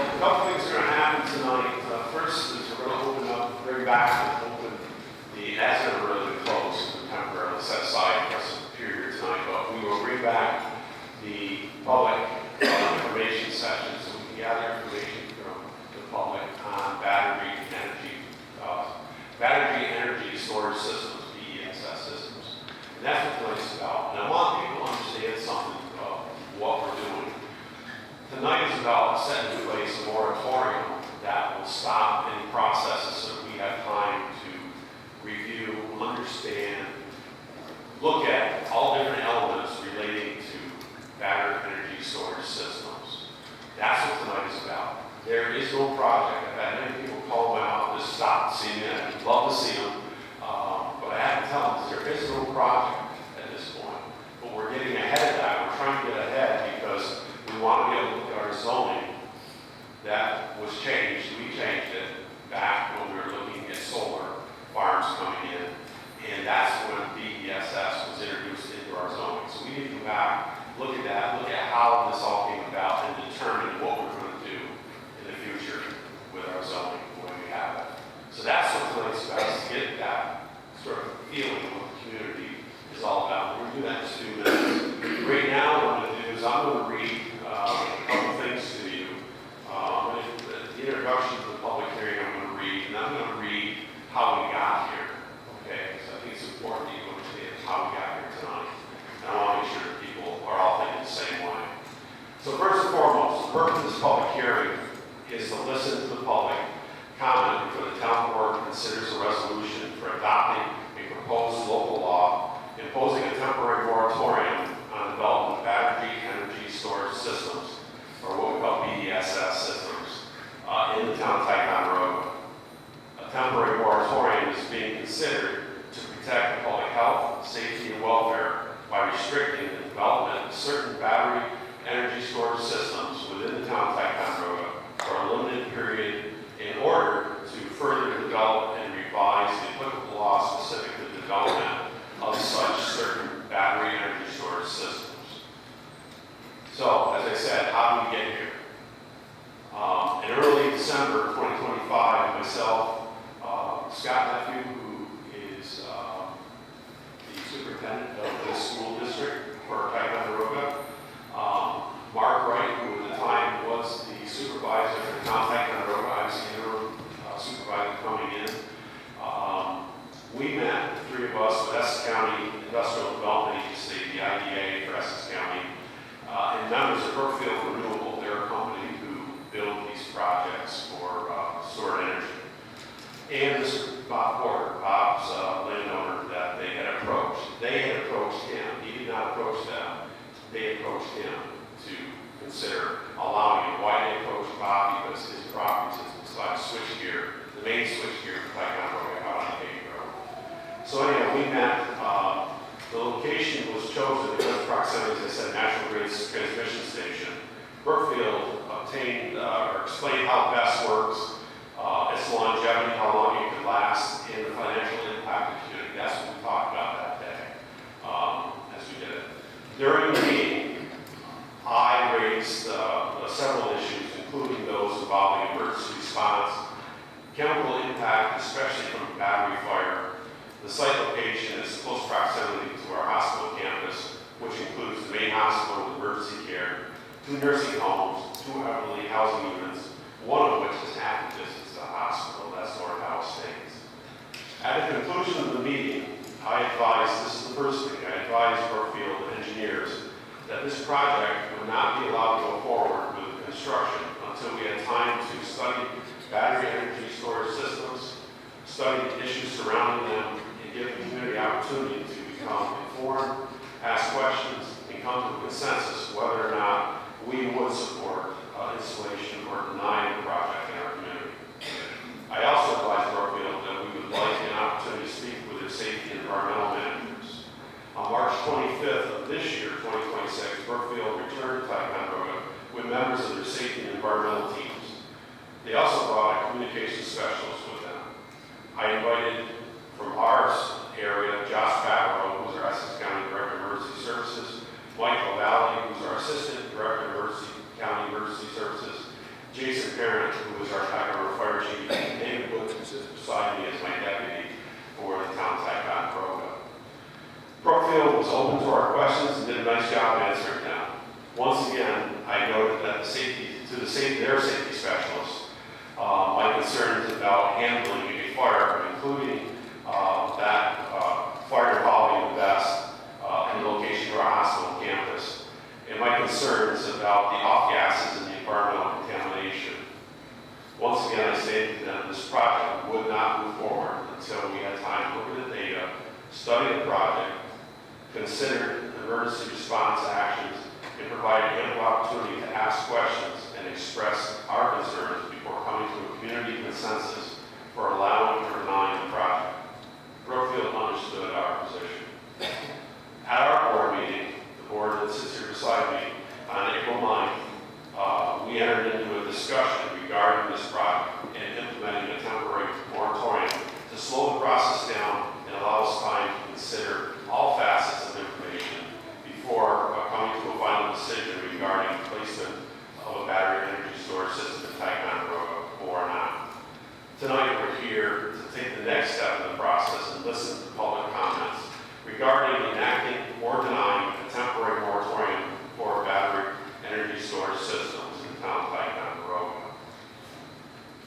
a couple things are going to happen tonight. First is we're going to bring back and open the, that's never really been closed, temporarily set aside for some period tonight, but we will bring back the public information session so we can gather information from the public on battery energy storage systems, BESS systems. And that's what tonight's about. And I want people to understand something about what we're doing. Tonight is about setting in place a moratorium that will stop any processes so that we have time to review, understand, look at all different elements relating to battery energy storage systems. That's what tonight is about. There is no project. I've had many people call my office, stop to see me. I'd love to see them. But I have to tell them there is no project at this point. But we're getting ahead of that. We're trying to get ahead because we want to be able to look at our zoning that was changed. We changed it back when we were looking at solar farms coming in. And that's when BESS was introduced into our zoning. So we need to go back, look at that, look at how this all came about, and determine what we're going to do in the future with our zoning when we have it. So that's what tonight's about, is to get that sort of feeling of what the community is all about. We're going to do that in just 2 minutes. Right now, what I'm going to do is I'm going to read a couple things to you. The introduction to the public hearing I'm going to read, and I'm going to read how we got here. Okay, so I think it's important that you understand how we got here tonight. And I want to make sure that people are all thinking the same way. So first and foremost, the purpose of this public hearing is to listen to the public comment before the town board considers a resolution for adopting a proposed local law imposing a temporary moratorium on development of battery energy storage systems, or what we call BESS systems, in the town of Ticonderoga. A temporary moratorium is being considered to protect the public health, safety, and welfare by restricting the development of certain battery energy storage systems within the town of Ticonderoga for a limited period in order to further develop and revise the applicable law specific to the development of such certain battery energy storage systems. So, as I said, how did we get here? In early December 2025, myself, Scott Nephew, who is the superintendent of this school district for Ticonderoga, Mark Wright, who at the time was the supervisor for the town of Ticonderoga, I was the interim supervisor coming in. We met, the three of us, with Essex County Industrial Development Agency, the IDA for Essex County, and members of Brookfield Renewable. They're a company who build these projects for stored energy. And this is Bob Porter, Bob's landowner that they had approached. They had approached him. He did not approach them. They approached him to consider allowing it. Why they approached Bob? Because his property is like switchgear, the main switchgear for Ticonderoga out on the Cape Road. So anyhow, we met. The location was chosen because of proximity, as I said, National Grid's transmission station. Brookfield obtained or explained how BESS works, its longevity, how long it could last, and the financial impact of the community. That's what we talked about that day as we did it. During the meeting, I raised several issues, including those involving emergency response, chemical impact, especially from battery fire. The site location is close proximity to our hospital campus, which includes the main hospital with emergency care, 2 nursing homes, 2 elderly housing units, one of which is half the distance to the hospital. That's North Dallas States. At the conclusion of the meeting, I advised, this is the first thing, I advised Brookfield engineers that this project would not be allowed to go forward with the construction until we had time to study battery energy storage systems, study the issues surrounding them, and give the community opportunity to become informed, ask questions, and come to a consensus whether or not we would support installation or deny the project in our community. I also advised Brookfield that we would like an opportunity to speak with their safety and environmental managers. On March 25th of this year, 2026, Brookfield returned to Ticonderoga with members of their safety and environmental teams. They also brought a communications specialist with them. I invited from our area, Josh Favreau, who's our Essex County Director of Emergency Services, Michael Valley, who's our Assistant Director of County Emergency Services, Jason Parent, who is our Ticonderoga Fire Chief, and David Wood, who sits beside me as my deputy for the town of Ticonderoga. Brookfield was open to our questions and did a nice job answering them. Once again, I noted that their safety specialists, my concerns about handling a fire, including fire involving the vest in the location of our hospital campus, and my concerns about the off-gases and the environmental contamination. Once again, I stated to them this project would not move forward until we had time to look at the data, study the project, consider emergency response actions, and provide ample opportunity to ask questions and express our concerns before coming to a community consensus for allowing or denying the project. Brookfield understood our position. At our board meeting, the board that sits here beside me, on April 9th, we entered into a discussion regarding this project and implementing a temporary moratorium to slow the process down and allow us time to consider all facets of information before coming to a final decision regarding placement of a battery energy storage system in Ticonderoga or not. Tonight we're here to take the next step in the process and listen to public comments regarding enacting or denying a temporary moratorium for battery energy storage systems in the town of Ticonderoga.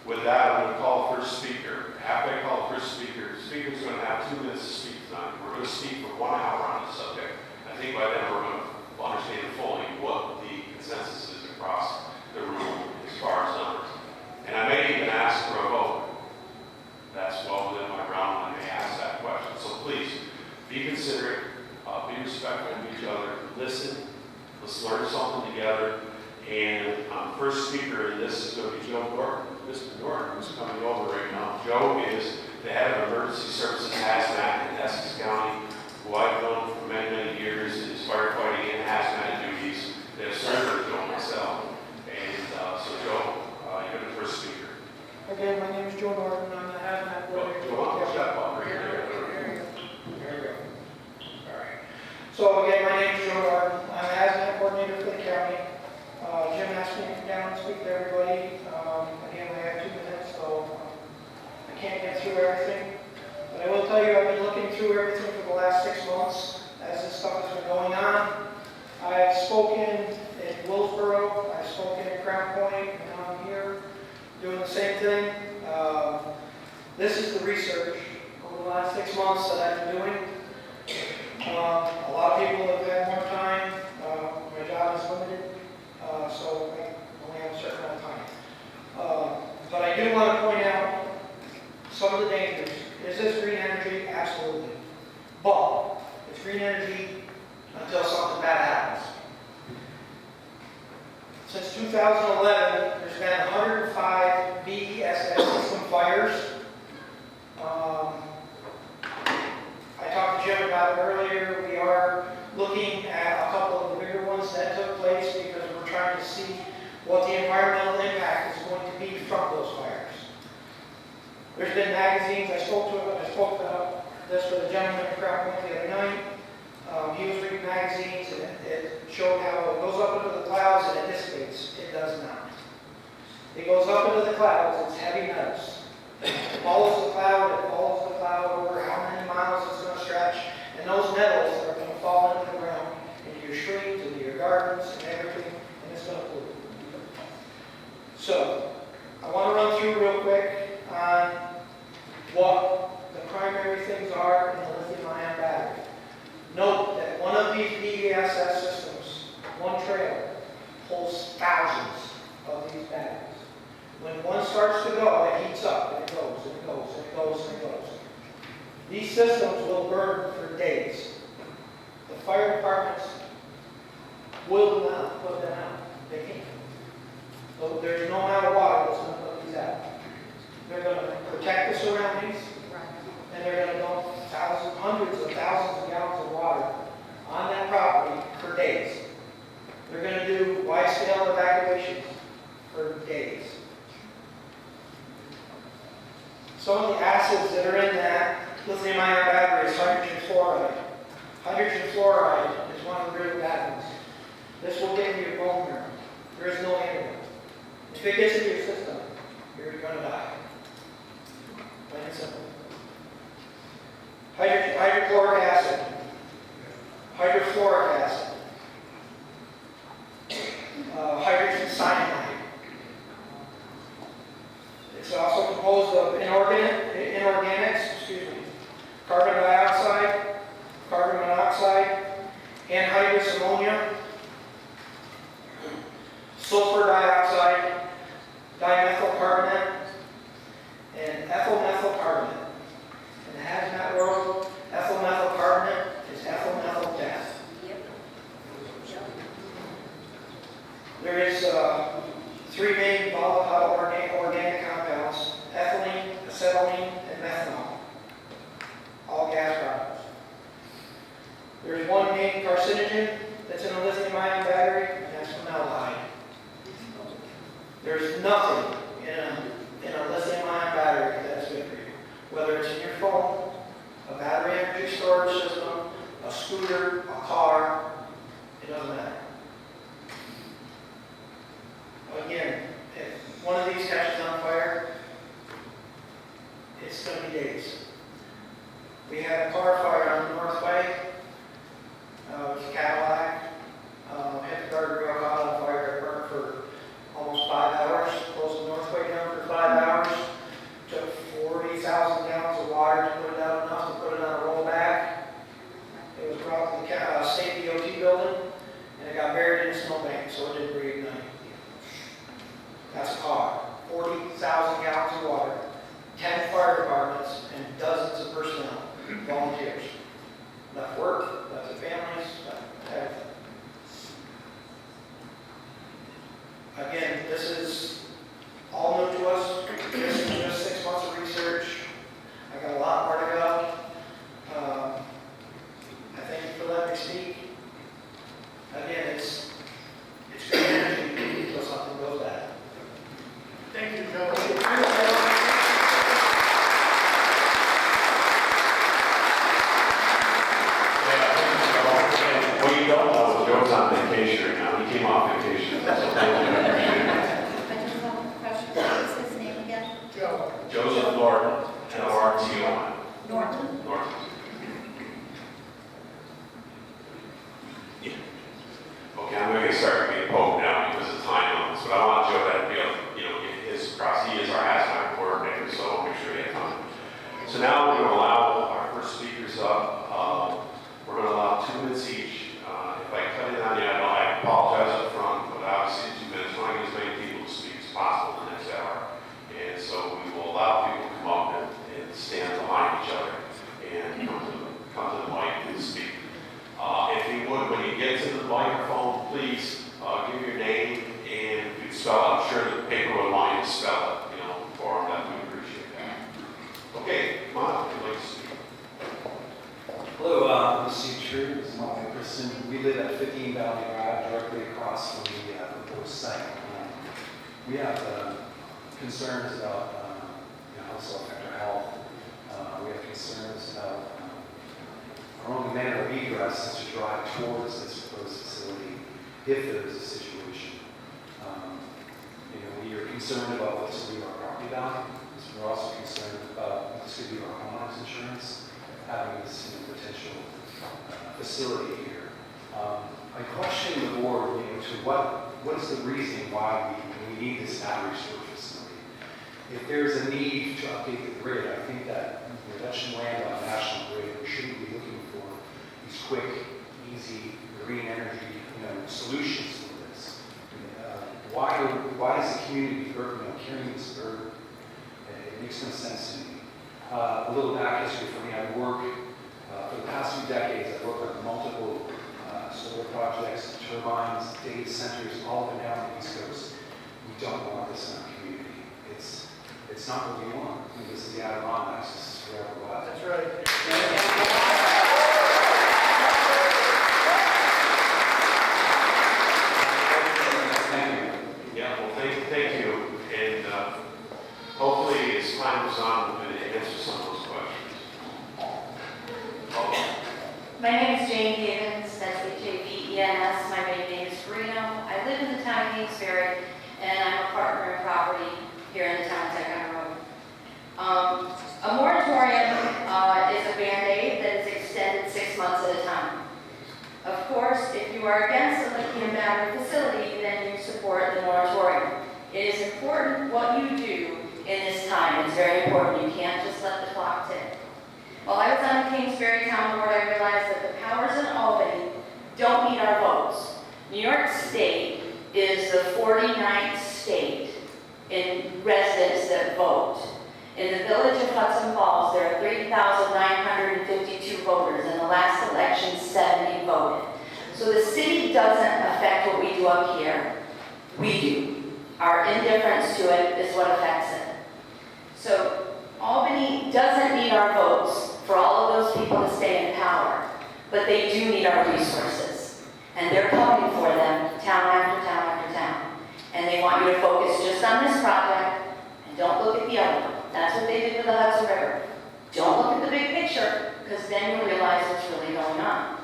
With that, I'm going to call the first speaker. After I call the first speaker, the speaker's going to have 2 minutes to speak tonight. We're going to speak for 1 hour on this subject. I think by then we're going to understand fully what the consensus is across the room as far as numbers. And I may even ask for a vote. That's well within my realm, and I may ask that question. So please, be considerate, be respectful of each other, listen, let's learn something together. And first speaker in this is going to be Joe Norton. Mr. Norton, who's coming over right now. Joe is the head of emergency services hazmat in Essex County, who I've known for many, many years in his firefighting and hazmat duties. They have served Joe myself. And so Joe, you're the first speaker. Again, my name is Joe Norton. I'm the hazmat coordinator. Joe, step up right here. There you go. All right. So again, my name is Joe Norton. I'm the hazmat coordinator for the county. Jim asked me to come down and speak to everybody. Again, we have 2 minutes, so I can't get through everything. But I will tell you, I've been looking through everything for the last 6 months as this stuff has been going on. I've spoken in Willsboro, I've spoken in Crown Point, and now I'm here doing the same thing. This is the research over the last 6 months that I've been doing. A lot of people have had more time. My job is limited, so I only have a certain amount of time. But I do want to point out some of the dangers. Is this green energy? Absolutely. But it's green energy until something bad happens. Since 2011, there's been 105 BESS system fires. I talked to Jim about it earlier. We are looking at a couple of the bigger ones that took place because we're trying to see what the environmental impact is going to be from those fires. There's been magazines. I spoke this with a gentleman in Crown Point the other night. He was reading magazines, and it showed how it goes up into the clouds and it dissipates. It does not. It goes up into the clouds. It's heavy metals. It follows the cloud over how many miles it's going to stretch, and those metals are going to fall into the ground, into your streams, into your gardens, and everything, and it's going to pollute. So, I want to run through real quick on what the primary things are in the lithium-ion battery. Note that one of these BESS systems, one trailer, holds thousands of these batteries. When one starts to go, it heats up, and it goes, and it goes, and it goes, and it goes. These systems will burn for days. The fire departments will not put them out. They can't. So there's no amount of water that's going to put these out. They're going to protect the surroundings, and they're going to dump hundreds of thousands of gallons of water on that property for days. They're going to do wide-scale evacuations for days. Some of the acids that are in that lithium-ion battery is hydrogen fluoride. Hydrogen fluoride is one of the really bad ones. This will get into your bone marrow. There is no antidote. If it gets into your system, you're gonna die. Plain and simple. Hydrochloric acid, hydrofluoric acid, hydrogen cyanide. It's also composed of inorganics, carbon dioxide, carbon monoxide, anhydrous ammonia, sulfur dioxide, dimethyl carbonate, and ethyl methyl carbonate. In the hazmat world, ethyl methyl carbonate is ethyl methyl death. There is three main volatile organic compounds: ethylene, acetylene, and methanol. All gas products. There is one main carcinogen that's in a lithium-ion battery, and that's formaldehyde. There's nothing in a lithium-ion battery that's good for you. Whether it's in your phone, a battery energy storage system, a scooter, a car, it doesn't matter. Again, if one of these catches on fire, it's going to be days. We had a car fire on the Northway. It was a Cadillac. Hit the guardrail, caught on fire. It burned for almost 5 hours. Closed the Northway down for 5 hours. Took 40,000 gallons of water to put it out, enough to put it on a rollback. It was brought to the state DOT building, and it got buried in a snowbank, so it didn't reignite. That's a car. 40,000 gallons of water, 10 fire departments, and dozens of personnel, volunteers. Left work, left their families, left everything. Again, this is all new to us. This is just 6 months of research. I got a lot more to go. I thank you for letting me speak. Again, it's good energy until something goes bad. Thank you, Joe. What you don't know is Joe's on vacation right now. He came off vacation. So thank you. I appreciate it. I just have a question. What's his name again? Joe. Joseph Norton, Norton. Norton? Norton. Yeah. Okay, I'm going to start being poked now because of time on this, but I want Joe to be able to, get his cross. He is our hazmat coordinator, so I'll make sure he has time. So now we're going to allow our first speakers up. We're going to allow 2 minutes each. If I cut it on you, I apologize up front, but obviously 2 minutes. I want to get as many people to speak as possible in the next hour. And so we will allow people to come up and stand behind each other and come to the mic and speak. If you would, when you get to the microphone, please give your name and if you spell it. I'm sure the paper would want you to spell it, for them. That we appreciate that. Okay, come on, if you'd like to speak. Hello, I'm Steve True. This is Mark Nickerson. We live at 15 Valley Drive, directly across from the proposed site. We have concerns about how this will affect our health. We have concerns about our only manner of egress is to drive towards this proposed facility if there is a situation. We are concerned about what this will do to our property value. We're also concerned about what this could do to our homeowners insurance, having this potential facility here. I question the board, to what is the reason why we need this battery storage facility? If there's a need to update the grid, I think that Dutch and land on National Grid, we shouldn't be looking for these quick, easy, green energy, solutions for this. Why is the community carrying this burden? It makes no sense to me. A little back history for me. I work for the past few decades. I've worked on multiple solar projects, turbines, data centers, all up and down the East Coast. We don't want this in our community. It's not what we want. This is the Adirondacks. This is forever wild. That's right. Thank you. Yeah, well, thank you. And hopefully, as time goes on, we're going to answer some of those questions. My name is Jane Givens, that's H-A-V-E-N-S. My maiden name is Reno. I live in the town of Kingsbury, and I'm a partner the 49th state in residents that vote. In the village of Hudson Falls, there are 3,952 voters. In the last election, 70 voted. So the city doesn't affect what we do up here. We do. Our indifference to it is what affects it. So Albany doesn't need our votes for all of those people to stay in power, but they do need our resources. And they're coming for them, town after town after town. And they want you to focus just on this project and don't look at the other one. That's what they did with the Hudson River. Don't look at the big picture, because then you'll realize what's really going on.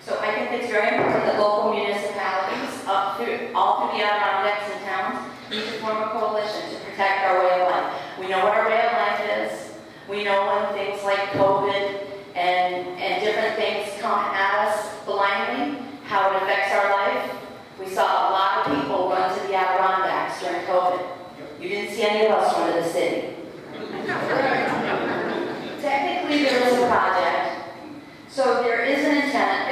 So I think it's very important that local municipalities all through the Adirondacks and towns need to form a coalition to protect our way of life. We know what our way of life is. We know when things like COVID and different things come at us blindly, how it affects our life. We saw a lot of people run to the Adirondacks during COVID. You didn't see any of us run to the city. Technically, there is a project. So there is an intent.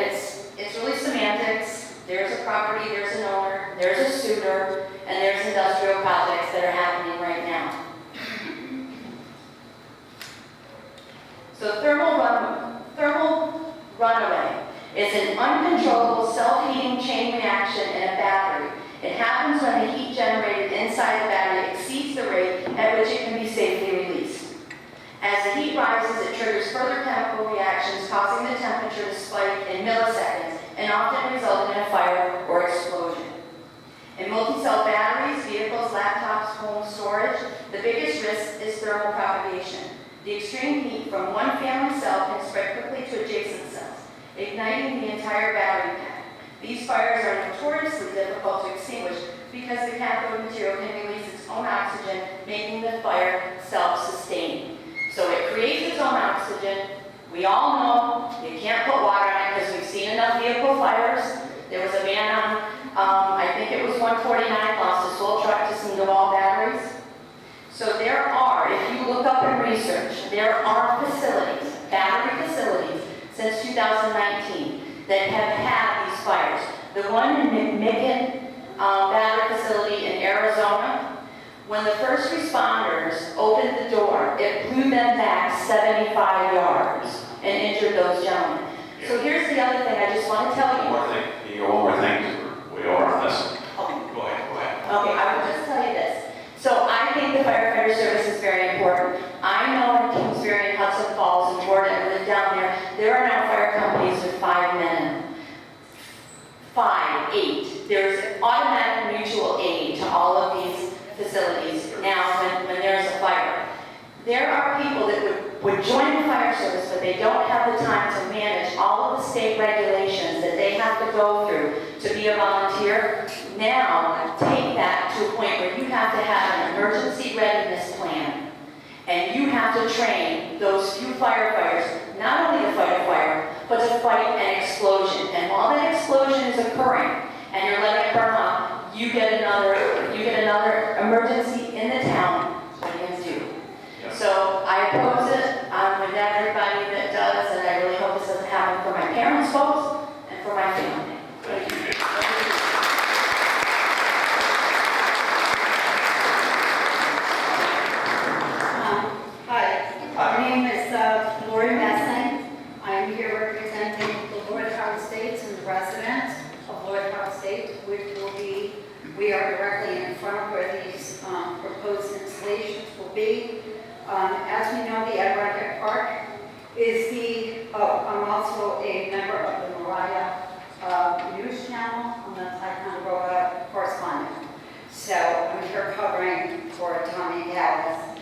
It's really semantics. There's a property, there's an owner, there's a suitor, and there's industrial projects that are happening right now. So thermal runaway is an uncontrollable self-heating chain reaction in a battery. It happens when the heat generated inside the battery exceeds the rate at which it can be safely released. As the heat rises, it triggers further chemical reactions, causing the temperature to spike in milliseconds and often resulting in a fire or explosion. In multi-cell batteries, vehicles, laptops, home storage, the biggest risk is thermal propagation. The extreme heat from one family cell can spread quickly to adjacent cells, igniting the entire battery pack. These fires are notoriously difficult to extinguish because the cathode material can release its own oxygen, making the fire self-sustaining. So it creates its own oxygen. We all know you can't put water on it because we've seen enough vehicle fires. There was a man on, I think it was 149, lost his whole truck to some DeWalt batteries. So there are, if you look up and research, there are facilities, battery facilities, since 2019 that have had these fires. The one in McMicken battery facility in Arizona, when the first responders opened the door, it blew them back 75 yards and injured those gentlemen. So here's the other thing I just want to tell One you. more thing, you go one more thing, we are listening. Go ahead. Okay, I will just tell you this. So I think the firefighter service is very important. I know in Kingsbury and Hudson Falls and Jordan, I live down there are now fire companies with 5 men. 5, 8. There's automatic mutual aid to all of these facilities now when there's a fire. There are people that would join the fire service, but they don't have the time to manage all of the state regulations that they have to go through to be a volunteer. Now, take that to a point where you have to have an emergency readiness plan, and you have to train those few firefighters, not only to fight a fire, but to fight an explosion. And while that explosion is occurring, and you're letting it burn up, you get another emergency in the town. What are you going to do? Yeah. So I oppose it. I'm with everybody that does, and I really hope this doesn't happen for my parents' folks and for my family. Thank you. Hi, my name is Lori Messing. I'm here representing the Lloyd Howard Estates and the residents of Lloyd Howard Estates, we are directly in front of where these proposed installations will be. As we know, the Adirondack Park is I'm also a member of the Mariah News Channel. I kind of wrote a correspondent. So I'm here covering for Tommy Dallas.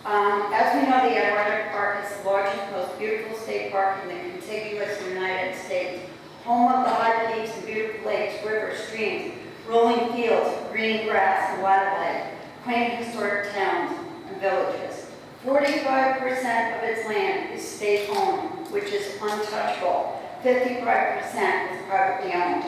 As we know, the Adirondack Park is the largest, most beautiful state park in the contiguous United States, home of the high peaks and beautiful lakes, rivers, streams, rolling fields, green grass and wildlife, quaint historic towns and villages. 45% of its land is state-owned, which is untouchable. 55% is privately owned.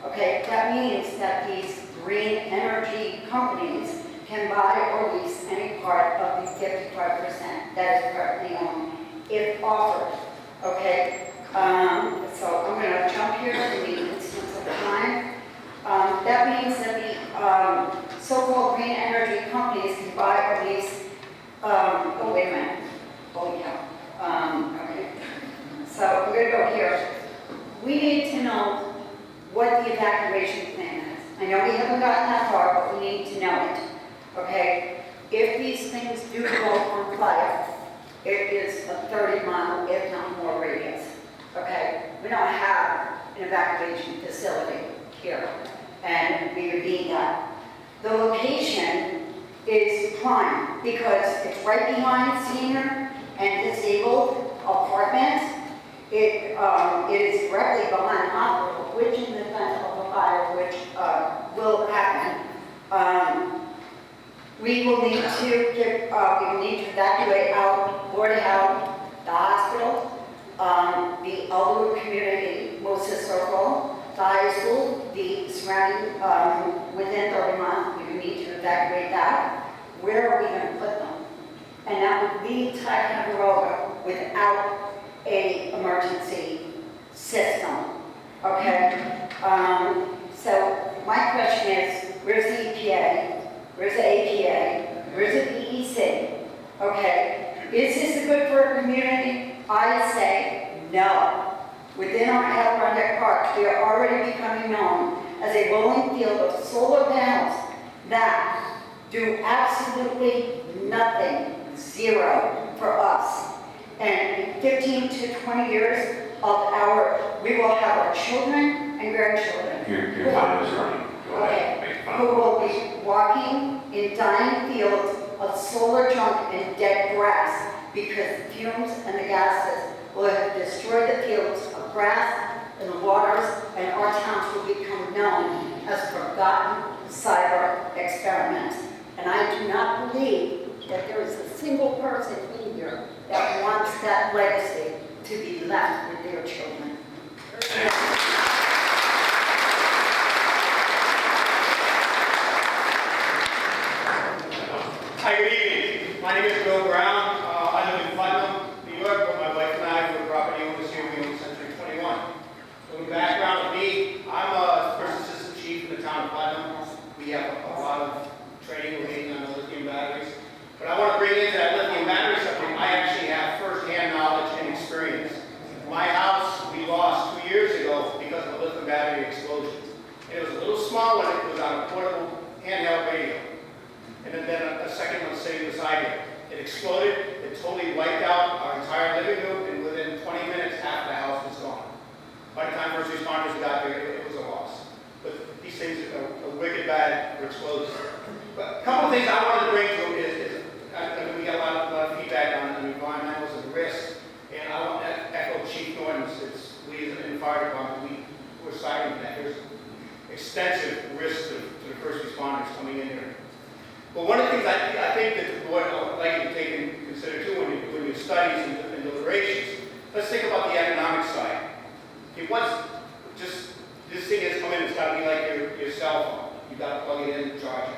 Okay, that means that these green energy companies can buy or lease any part of the 55% that is privately owned, if offered. Okay, so I'm going to jump here in the instance of time. That means that the so-called green energy companies can buy or lease, oh, wait a minute, holy cow. Okay. So we're gonna go here. We need to know what the evacuation plan is. I know we haven't gotten that far, but we need to know it, okay? If these things do go on fire, it is a 30-mile, if not more radius, okay? We don't have an evacuation facility here, and we would need that. The location is prime because it's right behind senior and disabled apartments. It is directly behind the hospital, which in the event of a fire, which will happen, we will need to evacuate out Lord Howe, the hospital, the Elwood Community Moses Circle, the high school, the surrounding, within 30 miles, we would need to evacuate that. Where are we going to put them? And that would be Ticonderoga without a emergency system, okay? So my question is, where's the EPA? Where's the APA? Where's the DEC? Okay, is this good for a community? I say no. Within our Adirondack Park, we are already becoming known as a rolling field of solar panels that do absolutely nothing, zero for us. And in 15 to 20 years we will have our children and grandchildren. Your time is running. Go ahead. Okay, Make fun who of will it. be walking in dying fields of solar junk and dead grass because the fumes and the gases will have destroyed the fields of grass and the waters, and our towns will become known as forgotten cyber experiments. And I do not believe that there is a single person in here that wants that legacy to be left with their children. Hi, good evening. My name is Bill Brown. I live in Putnam, New York, but my wife and I were property owners here. We own Century 21. A little background of me, I'm a first assistant chief in the town of Putnam. We have a lot of training relating on the lithium batteries. But I want to bring into that lithium battery subject, I actually have first-hand knowledge and experience. My house, we lost 2 years ago because of a lithium battery explosion. And it was a little small one, it was on a portable handheld radio. And then a second one sitting beside it. It exploded, it totally wiped out our entire living room, and within 20 minutes, half the house was gone. By the time first responders got there, it was a loss. But these things are wicked bad for explosions. But a couple of things I wanted to bring to is we got a lot of feedback on the environmentals and risk, and I want to echo Chief Norton's. We in the fire department, we're citing that there's extensive risk to the first responders coming in here. But one of the things I think that the board would like you to take into consider too when you're doing your studies and deliberations, let's think about the economic side. Okay, this thing has come in, it's got to be like your cell phone. You've got to plug it in and charge it.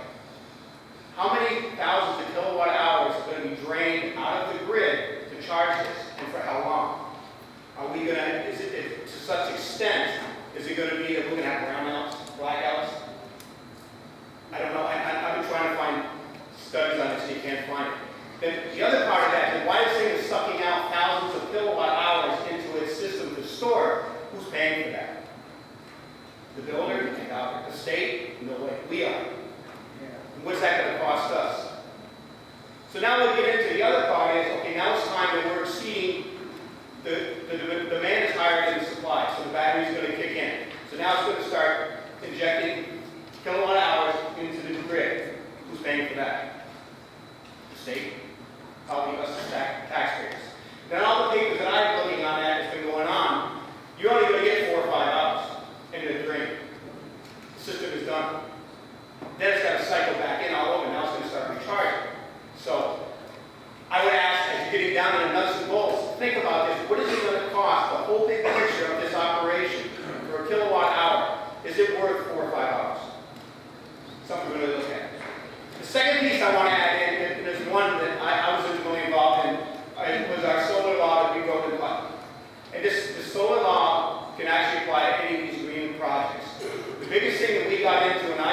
How many thousands of kilowatt hours are going to be drained out of the grid to charge this, and for how long? Are we going to, is it to such extent, is it going to be that we're going to have brownouts, blackouts? I don't know. I've been trying to find studies on this, and you can't find it. Then the other part of that is why this thing is sucking out thousands of kilowatt hours into its system to store. Who's paying for that? The builder, the state? No way. We are. And what's that going to cost us? So now we'll get into the other part is, okay, now it's time that we're exceeding the demand is higher than the supply, so the battery's going to kick in. So now it's going to start injecting kilowatt hours into the grid. Who's paying for that? The state, probably us as taxpayers. Now all the papers that I'm looking on that has been going on, you're only going to get 4 or 5 hours into the drain. The system is done. Then it's got to cycle back in all over, now it's going to start recharging. So I would ask, as you're getting down to the nuts and bolts, think about this. What is it going to cost, the whole big picture of this operation for a kilowatt hour? Is it worth 4 or 5 hours? Something to really look at. The second piece I want to add in, and there's one that I was intimately involved in, was our solar law that we wrote in Putnam. And this solar law can actually apply to any of these green projects. The biggest thing that we got into, and I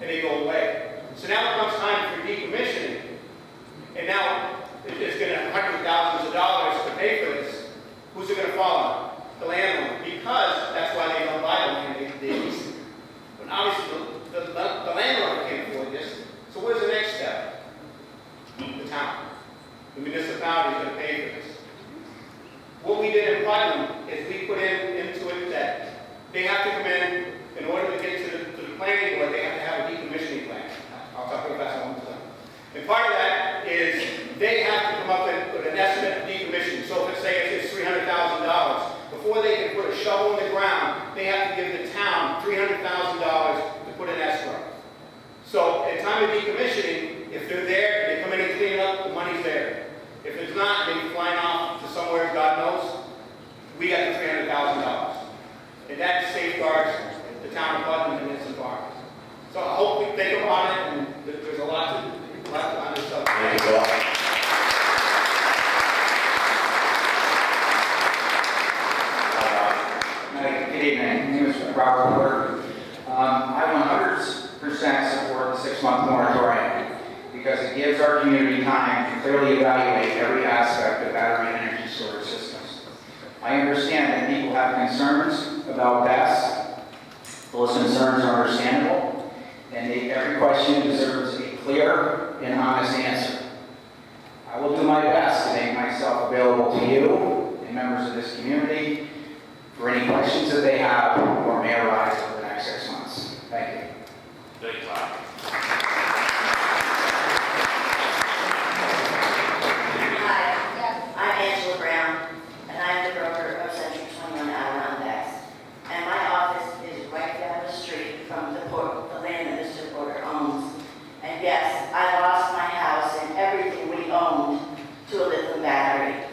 and they go away. So now it comes time for decommissioning, and now it's going to hundreds of thousands of dollars to pay for this. Who's it going to fall on? The landlord, because that's why they don't buy the land, they lease it. But obviously, the landlord can't afford this, so where's the next step? The town. The municipality is going to pay for this. What we did in Putnam is we put into it that they have to come in order to get to the planning board, they have to have a decommissioning plan. I'll talk about that one more time. And part of that is they have to come up with an estimate of decommissioning. So if it's, say it's $300,000, before they can put a shovel in the ground, they have to give the town $300,000 to put in escrow. So at time of decommissioning, if they're there, they come in and clean it up, the money's there. If it's not, they flying off to somewhere, God knows, we got the $300,000. And that safeguards the town of Putnam and its environment. So I hope we think about it, and there's a lot to on this subject. Thank you, Bill. Good evening. My name is Robert Wood. I 100% support the 6-month moratorium because it gives our community time to clearly evaluate every aspect of battery energy storage systems. I understand that people have concerns about BESS. Those concerns are understandable, and every question deserves a clear and honest answer. I will do my best to make myself available to you and members of this community for any questions that they have or may arise over the next 6 months. Thank you. Thank you, Todd. Hi, I'm Angela Brown, and I'm the broker of Century 21 Adirondack. And my office is right down the street from the land that Mr. Porter owns. And yes, I lost my house and everything we owned to a lithium battery.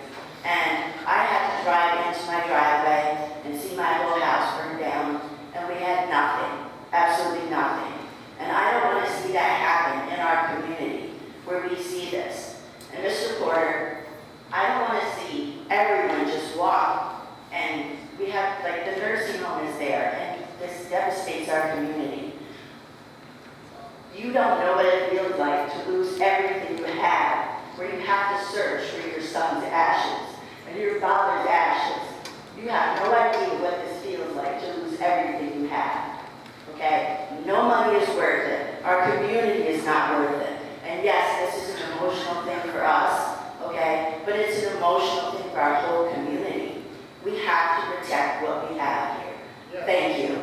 And I had to drive into my driveway and see my whole house burned down, and we had nothing, absolutely nothing. And I don't want to see that happen in our community where we see this. And Mr. Porter, I don't want to see everyone just walk, and we have, like, the nursing home is there, and this devastates our community. You don't know what it feels like to lose everything you have, where you have to search for your son's ashes and your father's ashes. You have no idea what this feels like to lose everything you have, okay? No money is worth it. Our community is not worth it. And yes, this is an emotional thing for us, okay? But it's an emotional thing for our whole community. We have to protect what we have here. Thank you.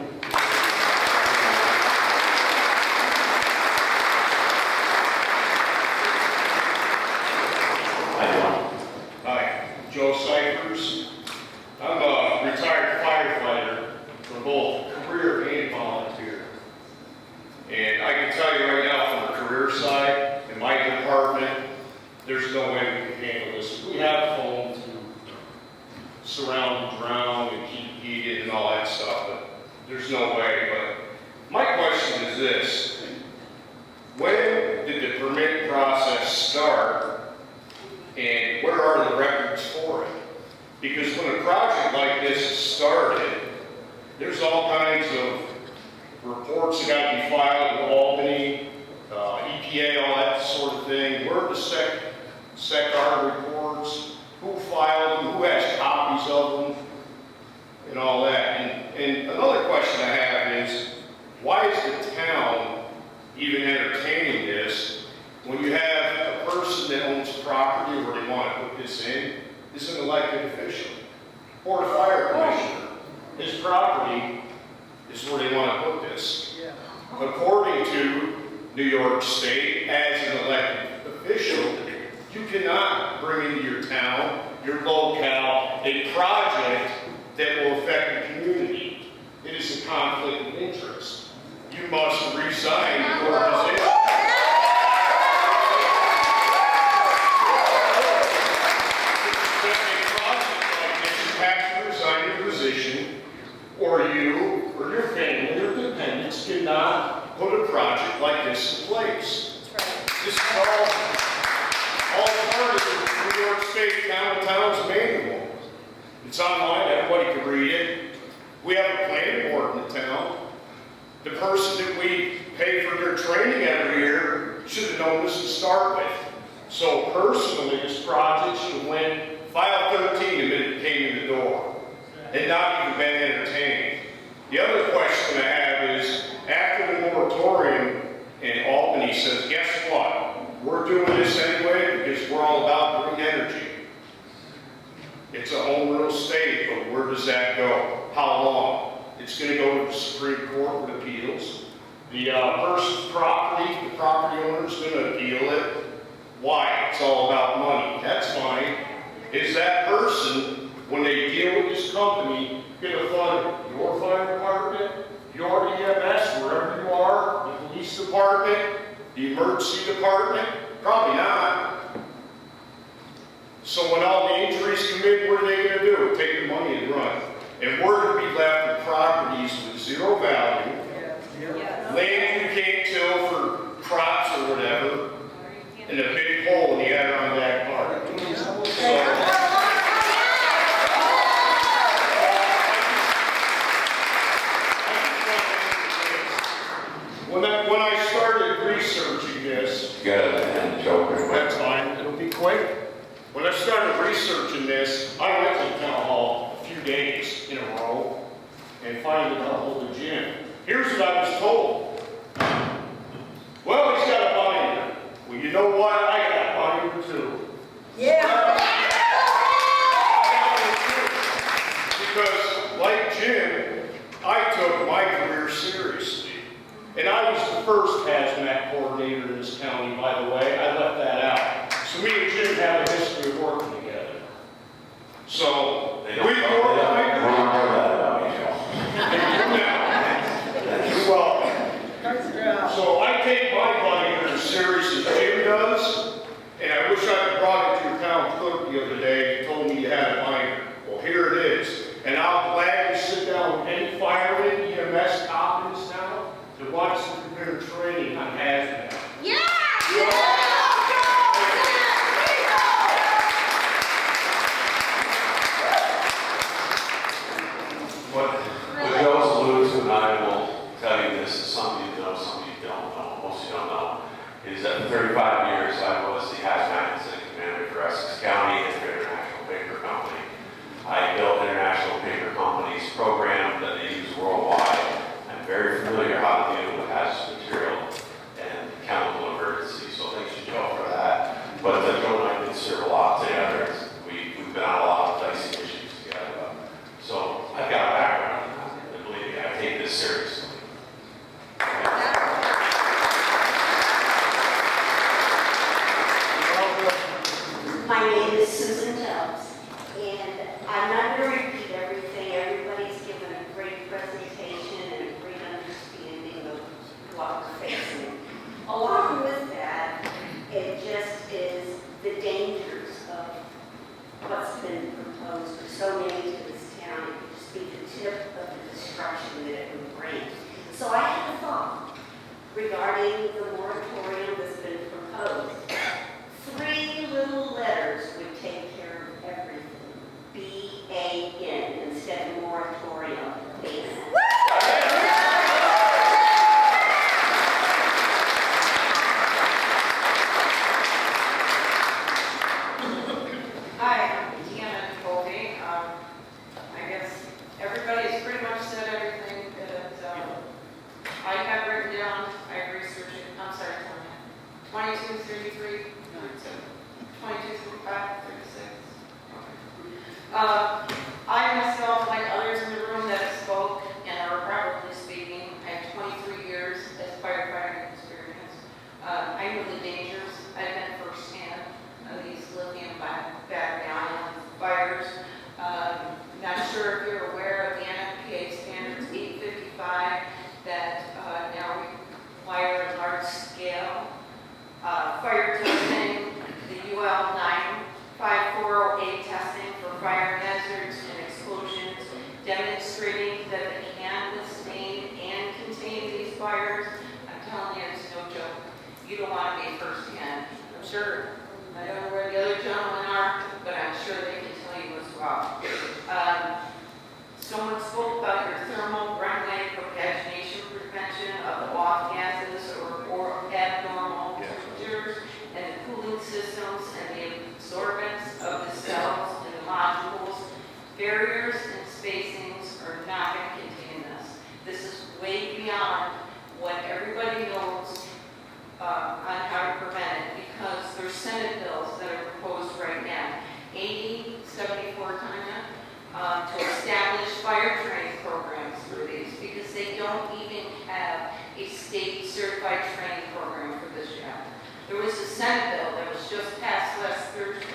Hi, Joe Cyphers. I'm a retired firefighter from both career and volunteer. And I can tell you right now, from the career side, in my department, there's no way we can handle this. We have foam to surround and drown and keep heated and all that stuff, but there's no way. But my question is this: when did the permit process start? And where are the records for it? Because when a project like this is started, there's all kinds of reports that got to be filed with Albany, EPA, all that sort of thing. Where are the SECAR reports? Who filed them? Who has copies of them? And all that. And another question I have is, why is the town even entertaining this when you have a person that owns property where they want to put this in is an elected official or a fire commissioner? His property is where they want to put this. According to New York State, as an elected official, you cannot bring into your town, your locale, a project that will affect the community. It is a conflict of interest. You must resign your position. Or you or your family or dependents cannot put a project like this in place. This is all part of the New York State Town of Towns Manual. It's online, everybody can read it. We have a planning board in the town. The person that we pay for their training every year should have known this to start with. So personally, this project should have went file 13 the minute it came in the door and not even been entertained. The other question I have is, after the moratorium in Albany says, guess what? We're doing this anyway because we're all about green energy. It's a home rule state, but where does that go? How long? It's going to go to the Supreme Court with appeals. The person's property, the property owner's going to appeal it. Why? It's all about money. That's fine. Is that person, when they deal with this company, going to fund your fire department, your EMS, wherever you are, the police department, the emergency department? Probably not. So when all the injuries come in, what are they going to do? Take the money and run. And we're going to be left with properties with zero value, land you can't till for crops or whatever, and a big hole in the Adirondack Park. When I started researching this, that's fine, it'll be quick. When I started researching this, I went to the town hall a few days in a row and finally got a hold of Jim. Here's what I was told. Well, he's got a binder. Well, you know what? I got a binder too. Because, like Jim, I took my career seriously. And I was the first hazmat coordinator in this county, by the way. I left that out. So me and Jim have a history of working together. So, we work So I take my binder as serious as Jim does, and I wish I had brought it to your town clerk the other day and told me you had a binder. Well, here it is. And I'll gladly sit down with any fireman, EMS cop in this town to watch them prepare training on hazmat. What Joe's alluded to, and I will tell you this, is something you know, some you don't know, most you don't know, is that for 35 years I was the hazmat incident commander for Essex County and for International Paper Company. I built International Paper Company's program that they use worldwide. I'm very familiar how to deal with hazardous material and chemical emergency, so thanks to Joe for that. But Joe and I did serve a lot together. We've been on a lot of dicey issues together. So I've got a background, and believe me, I take this seriously. My name is Susan Tubbs, and I'm not going to repeat everything. Everybody's given a great presentation and a great understanding of what we're facing. Along with that, it just is the dangers of what's been proposed for so many to this town. It could just be the tip of the destruction that it would bring. So I had a thought regarding the moratorium that's been proposed. 3 little letters would take care of everything. B-A-N instead of moratorium. Hi, I'm Deanna Colby. I guess everybody's pretty much said everything that I have written down. I researched it. I'm sorry, 22, 33, 22, 35, 36. I myself, like others in the room that have spoke and are probably speaking, I have 23 years as firefighting experience. I know the dangers. I've been firsthand of these lithium battery ion fires. Not sure if you're aware of the NFPA standards 855 that now require large-scale fire testing, the UL 95408 testing for fire hazards and explosions, demonstrating that it can withstand and contain these fires. I'm telling you, it's no joke. You don't want to be firsthand. I'm sure, I don't know where the other gentlemen are, but I'm sure they can tell you as well. Someone spoke about your thermal runaway propagination prevention. Senate bill that was just passed last Thursday,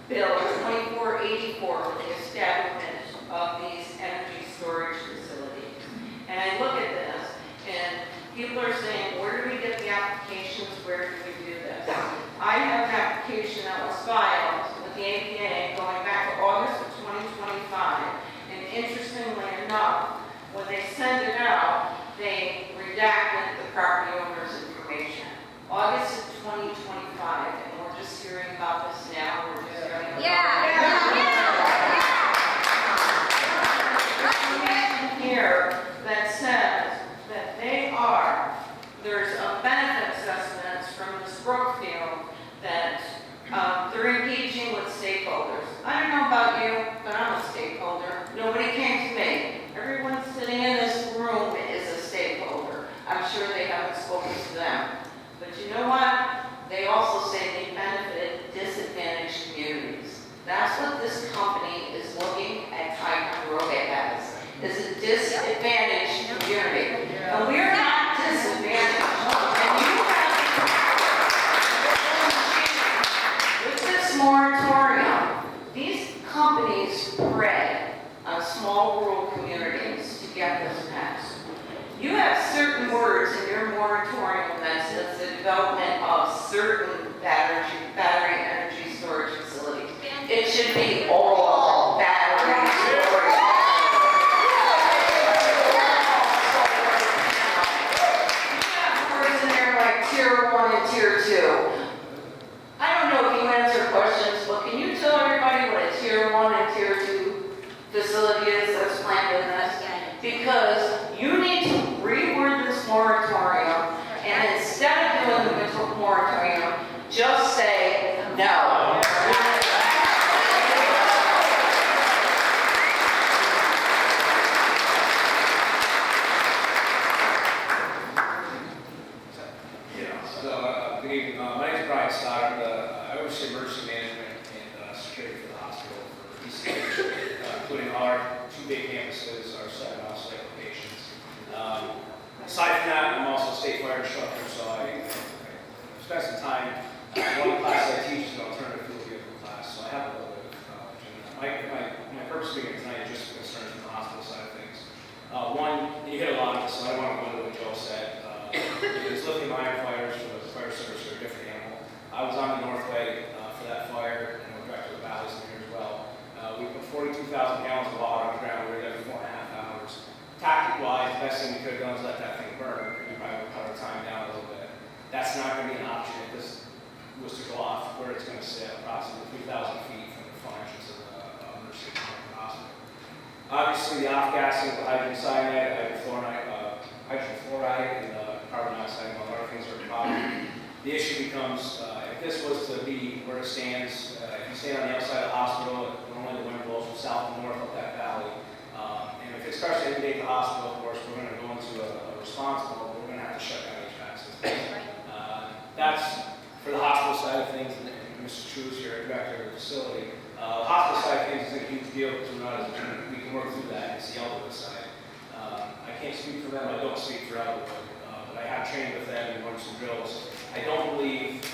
Bill 2484, for the establishment of these energy storage facilities. And I look at this, and people are saying, where do we get the applications? Where do we do this? I have an application that was filed with the APA going back to August of 2025. And interestingly enough, when they sent it out, they redacted the property owner's information. August of 2025, and we're just hearing about this now. We're just hearing about here that says that there's a benefit assessments from this Brookfield that they're engaging with stakeholders. I don't know about you, but I'm a stakeholder. Nobody came to me. Everyone sitting in this room is a stakeholder. I'm sure they haven't spoken to them. But you know what? They also say they benefit disadvantaged communities. That's what this company is looking at Ticonderoga as. Is a disadvantaged community. And we're not disadvantaged. And you have, with this moratorium, these companies prey on small rural communities to get this passed. You have certain words in your moratorium that says the development of certain battery energy storage facilities. It should be all battery storage. Tier 1 and Tier 2. I don't know if you answer questions, but can you tell everybody what a Tier 1 and Tier 2 facility is that's planned in this? Because you need to reword this moratorium, and instead of doing the moratorium, just say no. Good evening. My name is Brian Stoddard. I oversee emergency management and security for the hospital for ECH, including our 2 big campuses, our 7 off-site locations. Aside from that, I'm also a state fire instructor, so I spent some time. One of the classes I teach is an alternative fuel vehicle class, so I have a little bit of my purpose of being here tonight is just concerns from the hospital side of things. One, you hit a lot of this, so I don't want to go into what Joe said. There's lithium-ion fires for the fire service are a different animal. I was on the Northway for that fire, and we're back to the valleys in here as well. We put 42,000 gallons of water on the ground. We were there for 4.5 hours. Tactic-wise, the best thing we could have done is let that thing burn. We probably would cut our time down a little bit. That's not going to be an option if this was to go off where it's going to sit, approximately 3,000 feet from the front entrance of the Mercy Hospital. Obviously, the off-gassing of the hydrogen cyanide, hydrogen fluoride, and carbon dioxide, and other things are a problem. The issue becomes, if this was to be where it stands, if you stand on the outside of the hospital, normally the wind blows from south and north up that valley. And if it starts to inundate the hospital, of course, we're going to go into a response mode. We're going to have to shut down HVAC systems. That's for the hospital side of things, and Mr. Trues here, director of the facility. The hospital side of things is a huge deal between us. We can work through that. It's the Elderwood side. I can't speak for them. I don't speak for Elderwood. But I have trained with them and run some drills. I don't believe,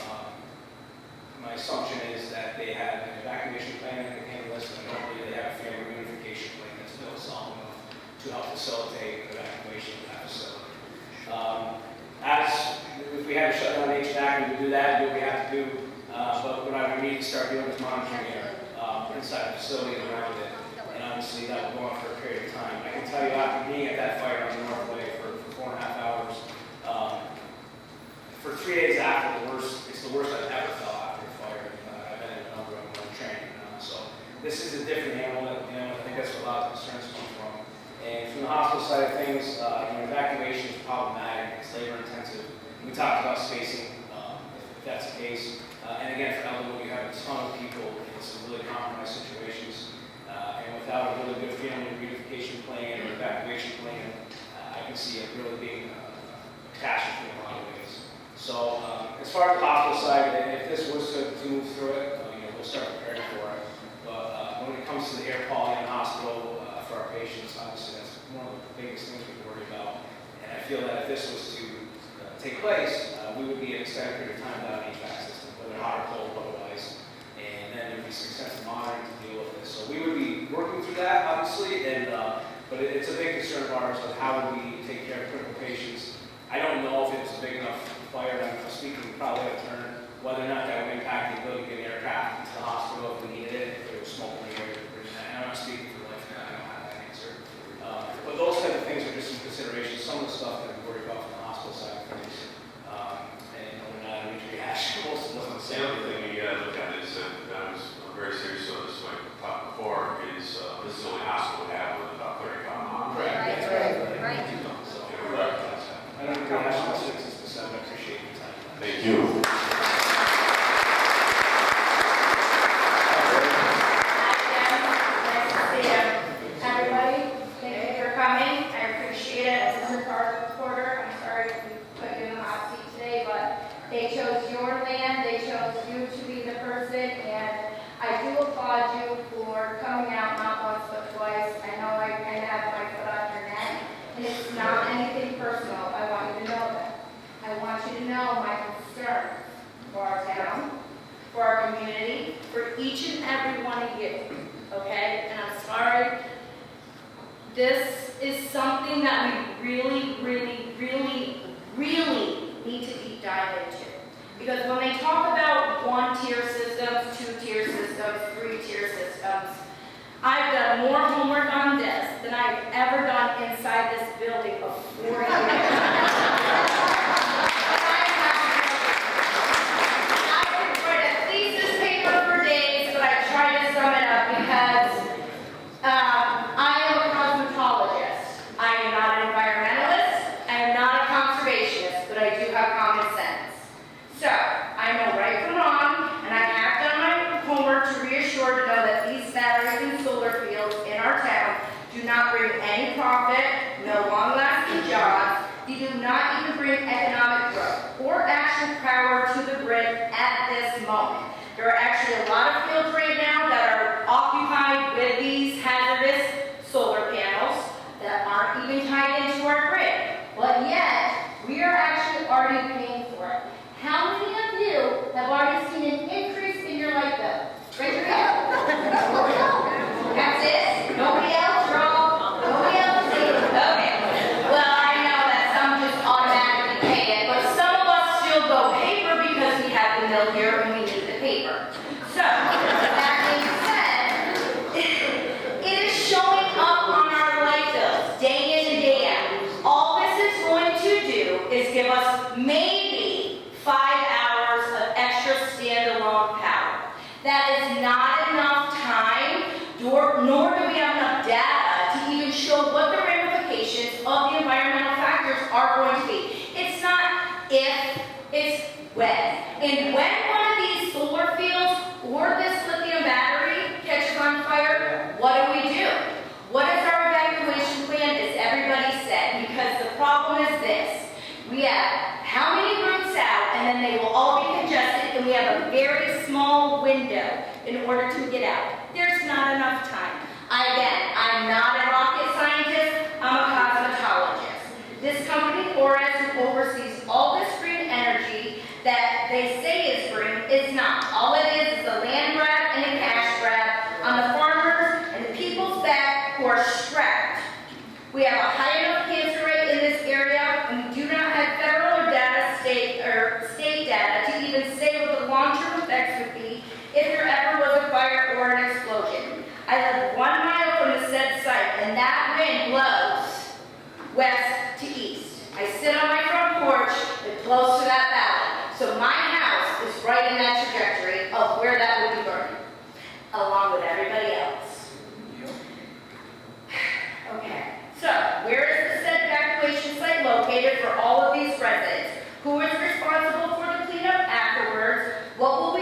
my assumption is that they had an evacuation plan that can handle this, and I don't believe they have a family reunification plan that's built solid enough to help facilitate evacuation of that facility. If we had to shut down HVAC, we would do that, do what we have to do. But what I would need to start doing is monitoring air inside the facility and around it. And obviously that will go on for a period of time. I can tell you after being at that fire on the Northway for 4.5 hours, for 3 days after it's the worst I've ever felt after a fire. I've been in a number of them training. So this is a different animal. I think that's where a lot of concerns come from. And from the hospital side of things, evacuation is problematic. It's labor intensive. We talked about spacing, if that's the case. And again, for Elderwood, we have a ton of people in some really compromised situations. And without a really good family reunification plan or evacuation plan, I can see it really being a catastrophe in a lot of ways. So as far as the hospital side, if this was to move through it, we'll start preparing for it. But when it comes to the air quality in the hospital for our patients, obviously that's one of the biggest things we worry about. And I feel that if this was to take place, we would be an extended period of time without an HVAC system. whether hot or cold otherwise. And then there'd be some extensive monitoring to deal with this. So we would be working through that, obviously, but it's a big concern of ours of how do we take care of critical patients. I don't know if it's a big enough fire, I'm speaking probably out of turn, whether or not that would impact the ability to get an aircraft into the hospital if we needed it, if there was smoke in the area to bring that. And I'm not speaking for life, I don't have that answer. But those type of things are just some considerations, some of the stuff that we worry about from the hospital side of things. And we're not going to rehash most of those. The other thing we look at is, and I was very serious on this when I talked before, is this is the only hospital we have with about 35 miles. Right. So, I don't agree, I appreciate your time. thank you. Everybody, thank you for coming. I appreciate it. As a reporter, I'm sorry to put you in the hot seat today, but they chose your land. They chose you to be the person, and I do applaud you for coming out not once but twice. I know I kind of have my foot on your neck, and it's not anything personal. I want you to know that. I want you to know my concern for our town, for our community, for each and every one of you. Okay? And I'm sorry. This is something that we really, really, really, really need to deep dive into. Because when they talk about 1-tier systems, 2-tier systems, 3-tier systems, I've done more homework on this than I've ever done inside this building of 4 years. I could write a thesis paper for days, but I try to sum it up because I am a cosmetologist. I am not an environmentalist. I am not a conservationist, but I do have common sense. So, I know right from wrong, and I have done my homework to reassure to know that these batteries and solar fields in our town do not bring any profit, no long-lasting jobs. They do not even bring economic growth or actual power to the grid at this moment. There are actually a lot of fields right now that are occupied with these hazardous solar panels that aren't even tied into our grid. But yet, we are actually already paying for it. How many of you have already seen an increase in your light bill? Raise your hand. That's it? Nobody else? Nobody else? Okay. Well, I know that some just automatically pay it, but some of us still go paper because we have the mill here and we need the paper. So, that being said, it is showing up on our light bills day in and day out. All this is going to do is give us maybe 5 hours of extra standalone power. That is not enough time, nor do we have enough data to even show what the ramifications of the environmental factors are going to be. It's not if, it's when. And when one of these solar fields or this lithium battery catches on fire, what do? What is our evacuation plan, as everybody said? Because the problem is this. We have how many routes out, and then they will all be congested, and we have a very small window in order to get out. There's not enough time. I'm not a rocket scientist, I'm a cosmetologist. This company, Ores, who oversees all this green energy that they say is green, is not. All it is a land grab and a cash grab on the farmers and the people's back who are strapped. We have a high enough cancer rate in this area, and we do not have federal or state data to even say what the long-term effects would be if there ever was a fire or an explosion. I live 1 mile from the said site, and that wind blows west to east. I sit on my front porch and close to that valley, so my house is right in that trajectory of where that would be burning, along with everybody else. Okay. So, where is the said evacuation site located for all of these residents? Who is responsible for the cleanup afterwards? What will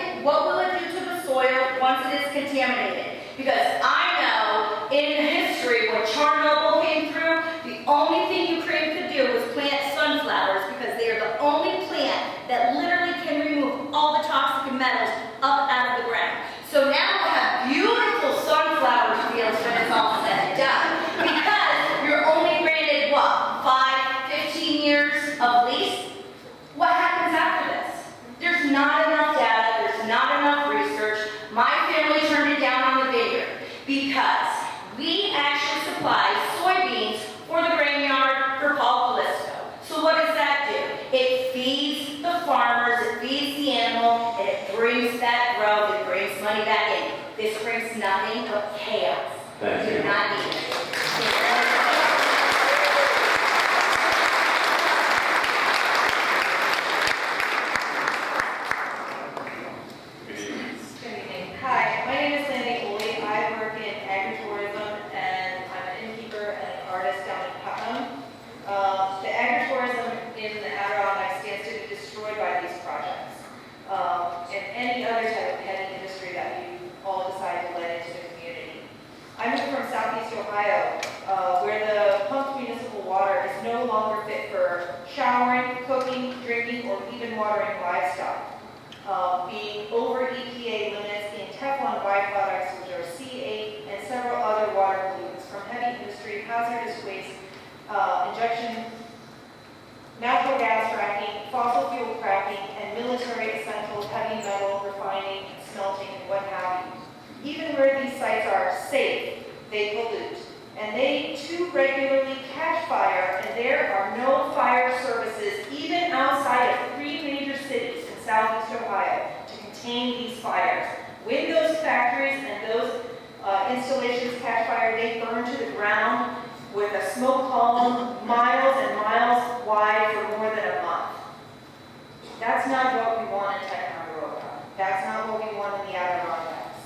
it do to the soil once it is contaminated? Because I know in history when Chernobyl came through, the only thing Ukraine could do was plant sunflowers because they are the only plant that literally can remove all the toxic metals the farmers, it feeds the animal, and it brings that growth, it brings money back in. This brings nothing but chaos. Thank We you. do not need it. Hi, my name is Sandy Foley. I work in agritourism and I'm an innkeeper and an artist down in Putnam. The agritourism in the Adirondack stands to be destroyed by these projects. And any other type of heavy industry that you all decide to let into the community. I moved from southeast Ohio, where the pumped municipal water is no longer fit for showering, cooking, drinking, or even watering livestock. Being over EPA limits in Teflon byproducts, which are C8 and several other water pollutants from heavy industry, hazardous waste, injection, natural gas fracking, fossil fuel cracking, and military essentials, heavy metal refining, smelting, and what have you. Even where these sites are safe, they pollute. And they too regularly catch fire, and there are no fire services, even outside of 3 major cities in southeast Ohio, to contain these fires. When those factories and those installations catch fire, they burn to the ground with a smoke column miles and miles wide for more than a month. That's not what we want in Ticonderoga. That's not what we want in the Adirondacks.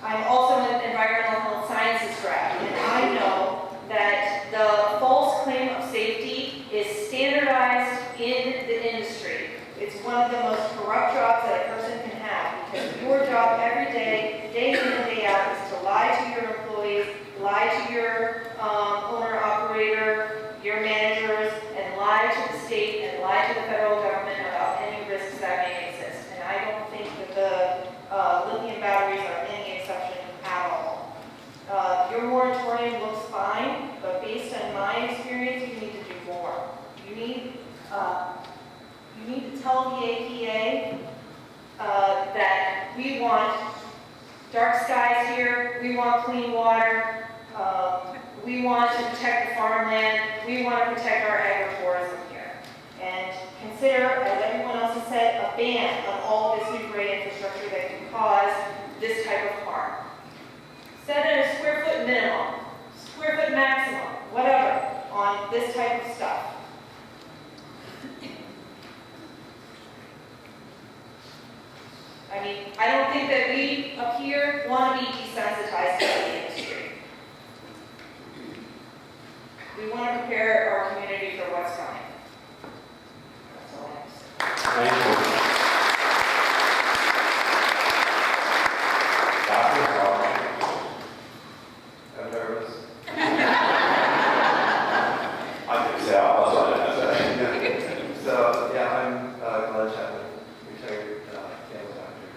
I'm also an environmental health sciences grad, and I know that the false claim of safety is standardized in the industry. It's one of the most corrupt jobs that a person can have, because your job every day in and day out, is to lie to your employees, lie to your owner-operator, your managers, and lie to the state and lie to the federal government about any risks that may exist. And I don't think that the lithium batteries are any exception at all. Your moratorium looks fine, but based on my experience, you need to do more. You need to tell the APA that we want dark skies here, we want clean water, we want to protect the farmland, we want to protect our agritourism here. And consider, as everyone else has said, a ban on all this new gray infrastructure that can cause this type of harm. Set a square foot minimum, square foot maximum, whatever, on this type of stuff. I mean, I don't think that we up here want to be desensitized to the industry. We want to prepare our community for what's coming. That's all I have to say. Thank you. Dr. Hall. I'm nervous. I think Sal, that's what I said. So, yeah, I'm Glenn Chapman, retired family doctor.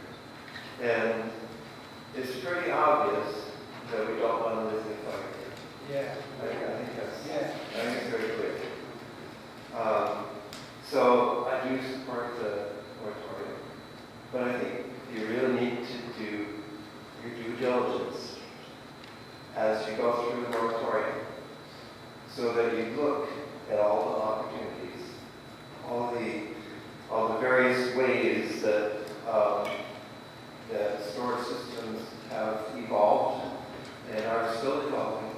And it's pretty obvious that we don't want to lithium fire here. Yeah. I think that's, Yeah. I think it's very clear. So I do support the moratorium, but I think you really need to do your due diligence as you go through the moratorium, so that you look at all the opportunities, all the various ways that that storage systems have evolved and are still evolving.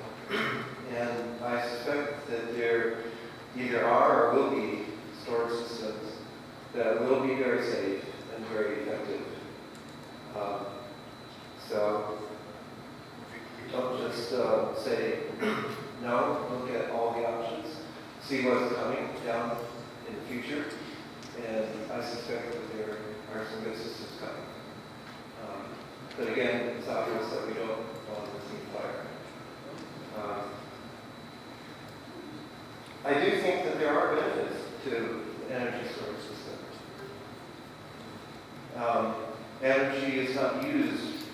And I suspect that there either are or will be storage systems that will be very safe and very effective. So don't just say no, look at all the options, see what's coming down in the future, and I suspect that there are some good systems coming. But again, it's obvious that we don't want to see fire. I do think that there are benefits to the energy storage system. Energy is not used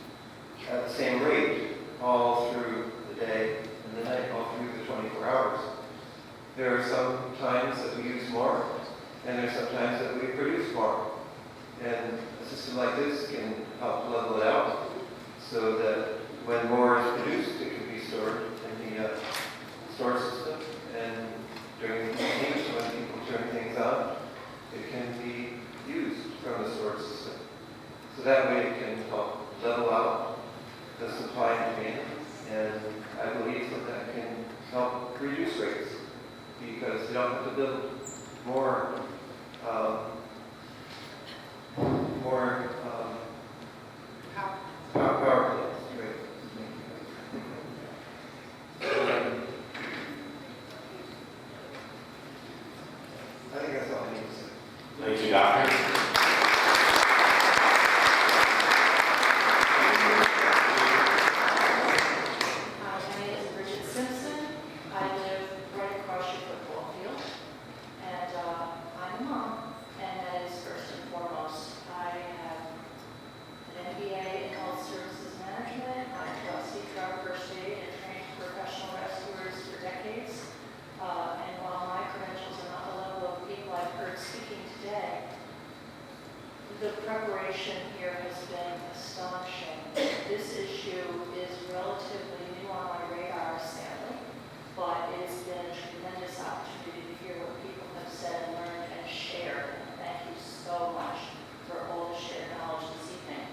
at the same rate all through the day and the night, all through the 24 hours. There are some times that we use more, and there are some times that we produce more. And a system like this can help level it out so that when more is produced, it can be stored in the storage system, and not, it can be used from the storage system. So that way it can help level out the supply and demand, and I believe that can help reduce rates because you don't have to build more power plants. Right. I think that's all I need to say. Thank you, Doctor. My name is Bridget Simpson. I live right across your football field. And I'm a mom, and that is first and foremost. I have an MBA in Health Services Management. I'm a trustee throughout First Aid and trained professional rescuers for decades. And while my credentials are not the level of people I've heard speaking today, the preparation here has been astonishing. This issue is relatively new on my radar, sadly, but it's been a tremendous opportunity to hear what people have said and learned and shared. Thank you so much for all the shared knowledge this evening.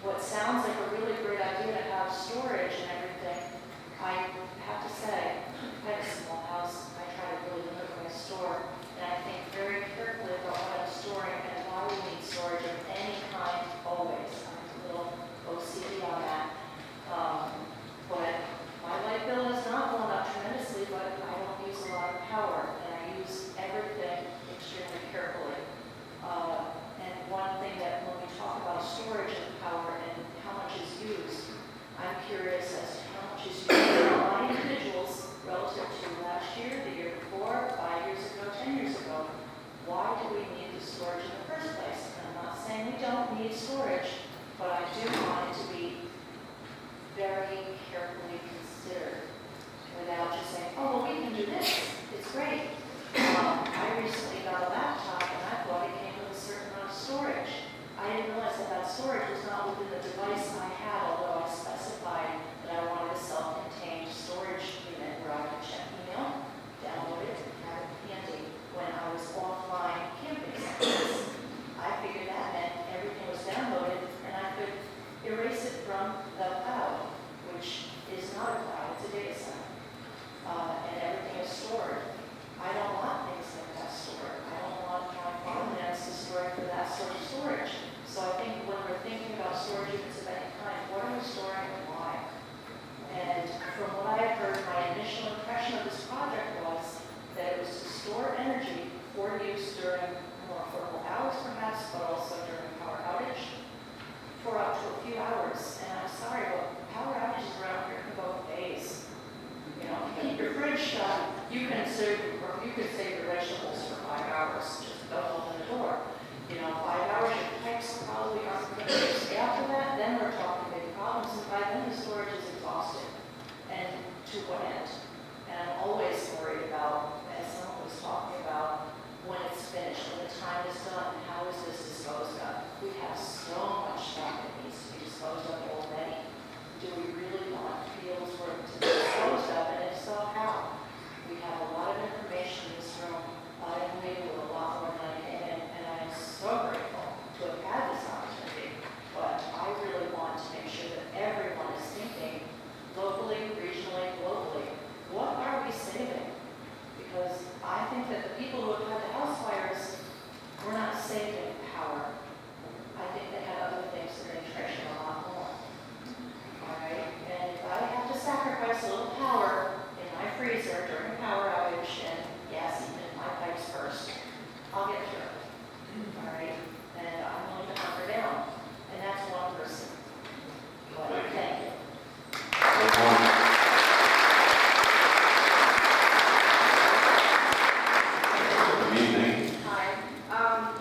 What sounds like a really great idea to have storage and everything, I have to say, I have a small house. I try to really limit what I store, and I think very carefully about what I'm storing and why we need storage of any kind always. I'm a little OCD on that. But my light bill has not gone up tremendously, but I don't use a lot of power, and I use everything extremely carefully. And one thing that when we talk about storage of power and how much is used, I'm curious as to how much is used by individuals relative to last year, the year before, 5 years ago, 10 years ago. Why do we need the storage in the first place? And I'm not saying we don't need storage, but I do want it to be very carefully considered without just saying, oh, well, we can do this. It's great. I recently got a laptop, and I thought it came with a certain amount of storage. I didn't realize that that storage was not within the device I had, although I specified that I wanted a self-contained storage unit where I could check email, download it, and have it handy when I was offline camping someplace. I figured that meant everything was downloaded and I could erase it from the cloud, which is not a cloud, it's a data center. And everything is stored. I don't want things like that stored. I don't want my farmlands to store for that sort of storage. So I think when we're thinking about storage units of any kind, what are we storing and why? And from what I've heard, my initial impression of this project was that it was to store energy for use during more affordable hours perhaps, but also during power outage for up to a few hours. And I'm sorry, but power outages around here can go days. You know, keep your fridge shut, you can save your vegetables for 5 hours, just don't open the door. You know, 5 hours, your pipes probably aren't going to fix. After that, then we're talking big problems, and by then the storage is exhausted. And to what end? And I'm always worried about, as someone was talking about, when it's finished, when the time is done, how is this disposed of? We have so much stuff that needs to be disposed of already. Do we really want fields for it to be disposed of, and if so, how? We have a lot of information in this room. I am leaving with a lot more than I came in, and I am so grateful to have had this opportunity. But I really want to make sure that everyone is thinking locally, regionally, globally, what are we saving? Because I think that the people who have had the house fires were not saving power. I think they had other things that they treasure a lot more. All right? And if I have to sacrifice a little power in my freezer during a power outage, and yes, even if my pipes burst, I'll get through it. All right? And I'm willing to hunker down. And that's one person. But thank you. Good evening. Hi,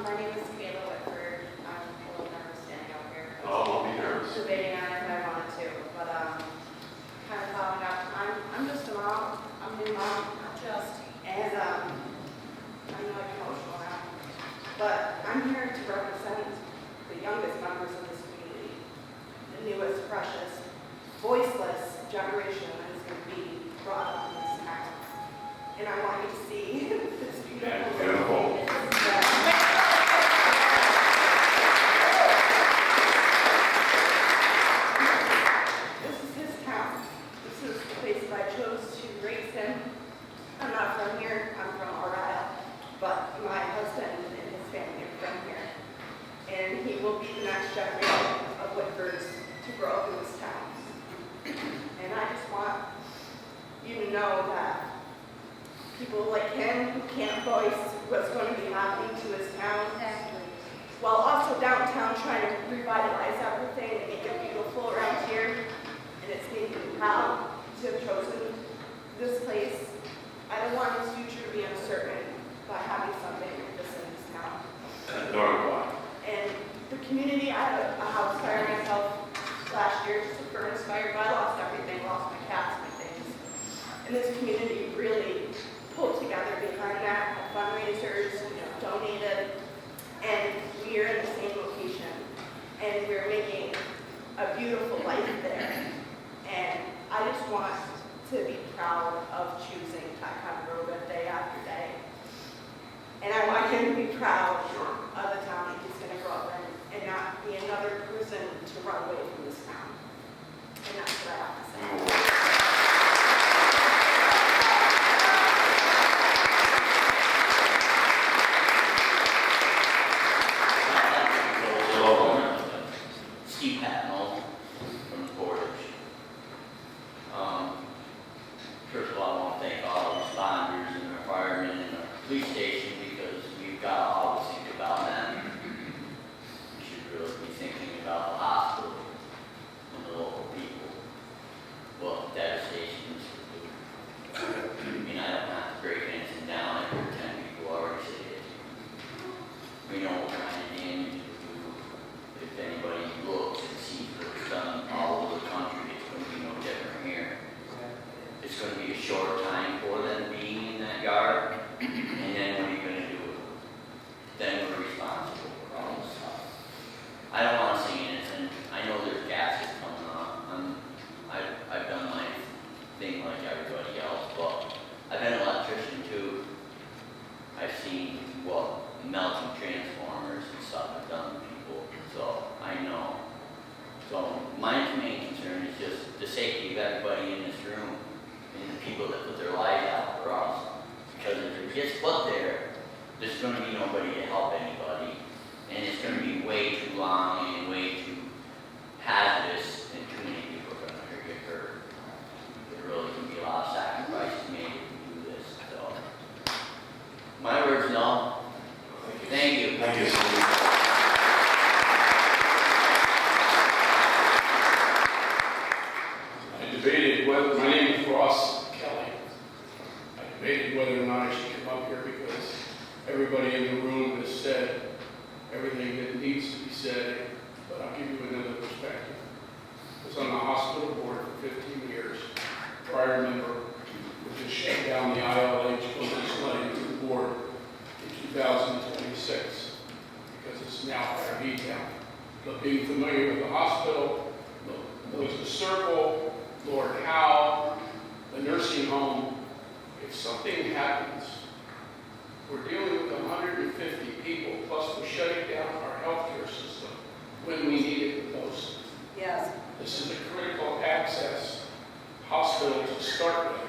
my name is Kayla Whitford. I'm a little nervous standing out here. Oh, don't be nervous. Debating on it if I wanted to, but kind of following up. I'm just a mom. I'm a new mom, not just. And I know I get emotional now, but I'm here to represent the youngest members of this community, the newest, precious, voiceless generation that is going to be brought up in this town. And and I want you to see this beautiful. Beautiful. This is his town. This is the place that I chose to raise him. I'm not from here, I'm from Argyle, but my husband and his family are from here. And he will be the next generation of Whitfords to grow up in this town. And I just want you to know that people like him who can't voice what's going to be happening to his town, while also downtown trying to revitalize everything and make it beautiful around here, and it's making me proud to have chosen this place. I don't want his future to be uncertain by having something like this in this town. Nor do I. And the community, I had a house fire myself last year, just a furnace fire, but I lost everything, lost my cats, my things. And this community really pulled together behind that, had fundraisers, donated, and we are in the same location. And we're making a beautiful life there. And I just want to be proud of choosing Ticonderoga day after day. And I want him to be proud of the town that he's going to grow up in and not be another person to run away from this town. And that's what I have to say. Steve Patnell from Portage. First of all, I want to thank all the responders and our firemen and our police station because we've got to always think about them. We should really be thinking about the hospital and the local people. Well, devastations. I mean, I don't have to break anything down. I heard 10 people already say it. We know what kind of damage we do. If anybody looks and sees what's done all over the country, it's going to be no different here. It's going to be a short time for them being in that yard, and then what are you going to do with them? Then we're responsible for all this stuff. I don't want to say anything. I know there's gases coming on. I've done my thing like everybody else, but I've been an electrician too. I've seen what melting transformers and stuff have done to people, so I know. So my main concern is just the safety of everybody in this room and the people that put their lives out for us. Because if it gets put there, there's going to be nobody to help anybody, and it's going to be way too long and way too hazardous, and too many people are going to get hurt. There really can be a lot of sacrifices made if we do this. So my words, no. Thank you. Thank you, Steve. I debated whether, my name is Ross Kelly. I debated whether or not I should come up here because everybody in the room has said everything that needs to be said, but I'll give you another perspective. I was on the hospital board for 15 years. Prior member, we just shut down the ILH police money to the board in 2026 because it's now Fairview Town. But being familiar with the hospital, the circle, Lord Howe, the nursing home, if something happens, we're dealing with 150 people, plus we're shutting down our healthcare system when we need it the most. Yes. This is a critical access hospital to start with.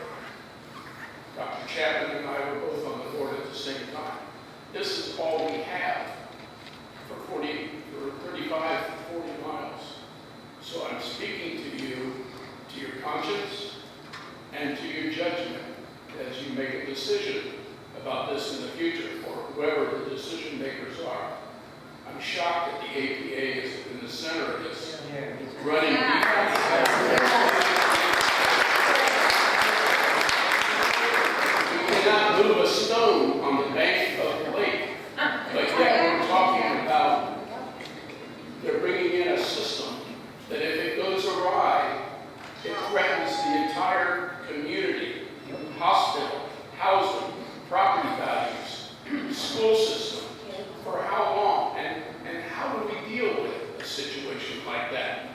Dr. Chapman and I were both on the board at the same time. This is all we have for 35 to 40 miles. So I'm speaking to you, to your conscience, and to your judgment as you make a decision about this in the future for whoever the decision makers are. I'm shocked that the APA is in the center of this, running We cannot move a stone on the bank of the lake, but yet we're talking about they're bringing in a system that if it goes awry, it threatens the entire community, hospital, housing, property values, school system. For how long? And how do we deal with a situation like that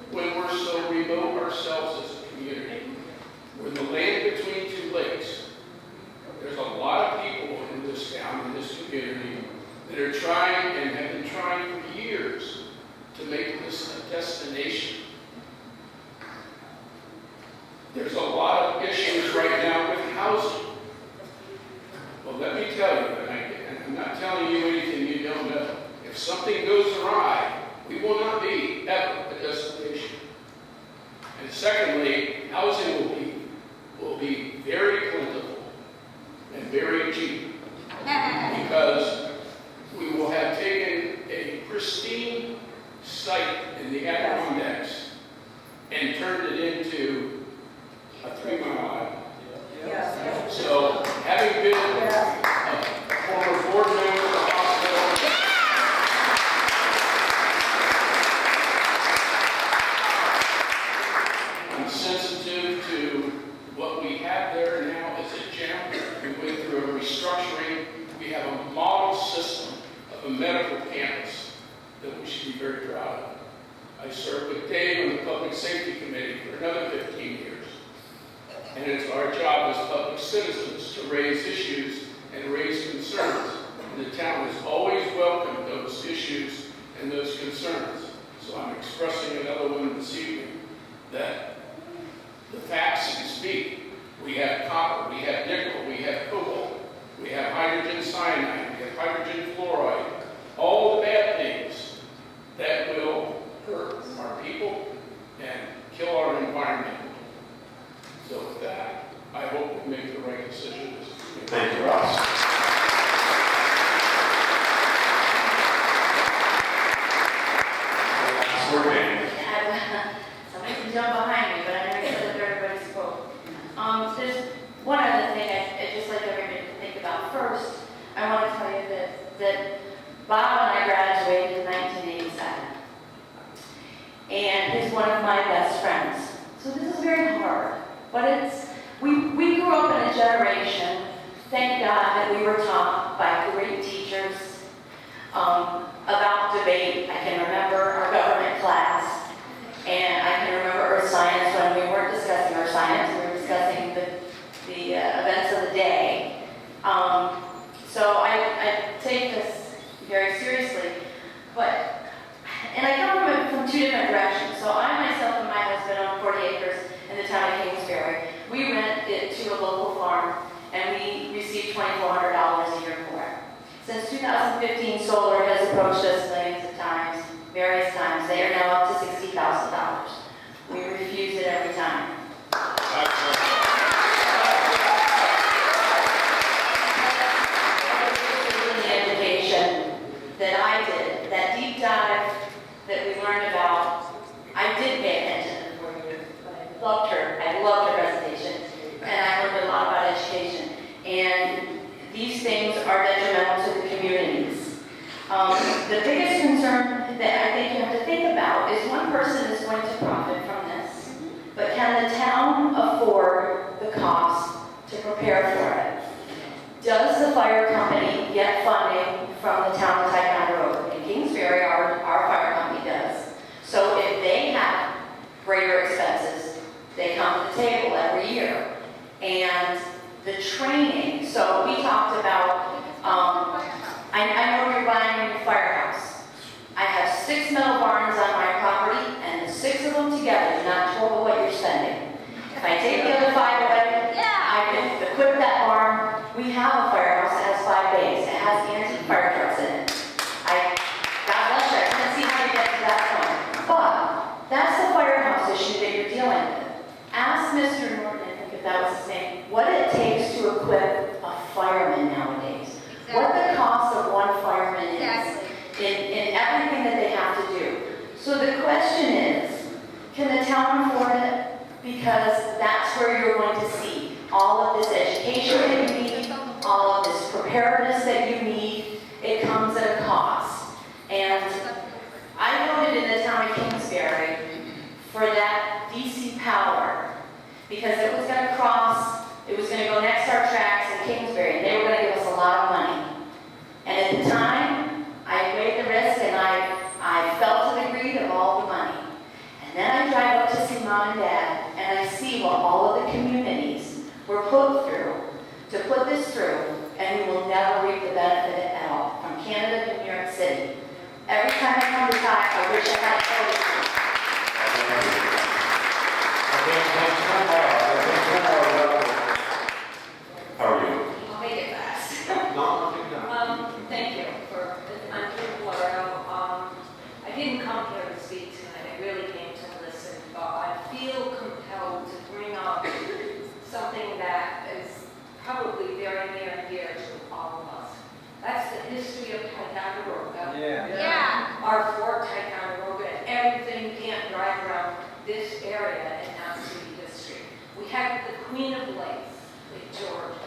when we're so remote ourselves as a community? We're the land between two lakes. restructuring. We have a model system of a medical campus that we should be very proud of. I served with Dave on the Public Safety Committee for another 15 years. And it's our job as public citizens to raise issues and raise concerns. And the town has always welcomed those issues and those concerns. So I'm expressing another one this evening that the facts speak. We have copper, we have nickel, we have cobalt, we have hydrogen cyanide, we have hydrogen fluoride, all the bad things that will hurt our people and kill our environment. So with that, I hope we make the right decision. Thank you, Ross. Somebody can jump behind me, but I never said that everybody spoke. There's one other thing I'd just like everybody to think about. First, I want to tell you that Bob and I graduated in 1987. And he's one of my best friends. So this is very hard. But we grew up in a generation, thank God, that we were taught by great teachers about debate. I can remember our government class. And I can remember Earth Science when we weren't discussing Earth Science, we were discussing the events of the day. So I take this very seriously. And I come from two different directions. So I myself and my husband own 40 acres in the town of Kingsbury. We rent it to a local farm, and we receive $2,400 a year for it. Since 2015, solar has approached us millions of times. Various times. They are now up to $60,000. We refuse it every time. The education that I did, that deep dive that we learned about, I did pay attention for you. I loved her presentation, and I learned a lot about education. And these things are detrimental to the communities. The biggest concern that I think you have to think about is one person is going to profit from this, but can the town afford the cost to prepare for it? Does the fire company get funding from the town of Ticonderoga? In Kingsbury, our fire company does. So if they have greater expenses, they come to the table every year. And the training, so we talked about, I know you're buying a new firehouse. I have 6 metal barns on my property, and the 6 of them together do not total what you're spending. If I take the other 5 away, I can equip that barn. We have a firehouse that has 5 bays. It has antique fire trucks in it. God bless you, I can't see how you get to that point. But that's the firehouse issue that you're dealing with. Ask Mr. Norton, I think if that was his name, what it takes to equip a fireman nowadays. What the cost of one fireman is in everything that they have to do. So the question is, can the town afford it? Because that's where you're going to see all of this education that you need, all of this preparedness that you need. It comes at a cost. And I voted in the town of Kingsbury for that DC power because it was going to go next to our tracks in Kingsbury, and they were going to give us a lot of money. And at the time, I weighed the risk, and I fell to the greed of all the money. And then I drive up to see Mom and Dad, and I see what all of the communities were put through to put this through, and we will never reap the benefit at all, from Canada to New York City. Every time I come to talk, I wish I had told you. How are you? I'll make it fast. No, I think not. Thank you for, I'm Kim Florero. I didn't come here to speak tonight, I really came to listen, but I feel compelled to bring up something that is probably very near and dear to all of us. That's the history of Ticonderoga. Yeah. Our Fort Ticonderoga, and everything you can't drive around this area and not see history. We have the Queen of Lakes, Lake George,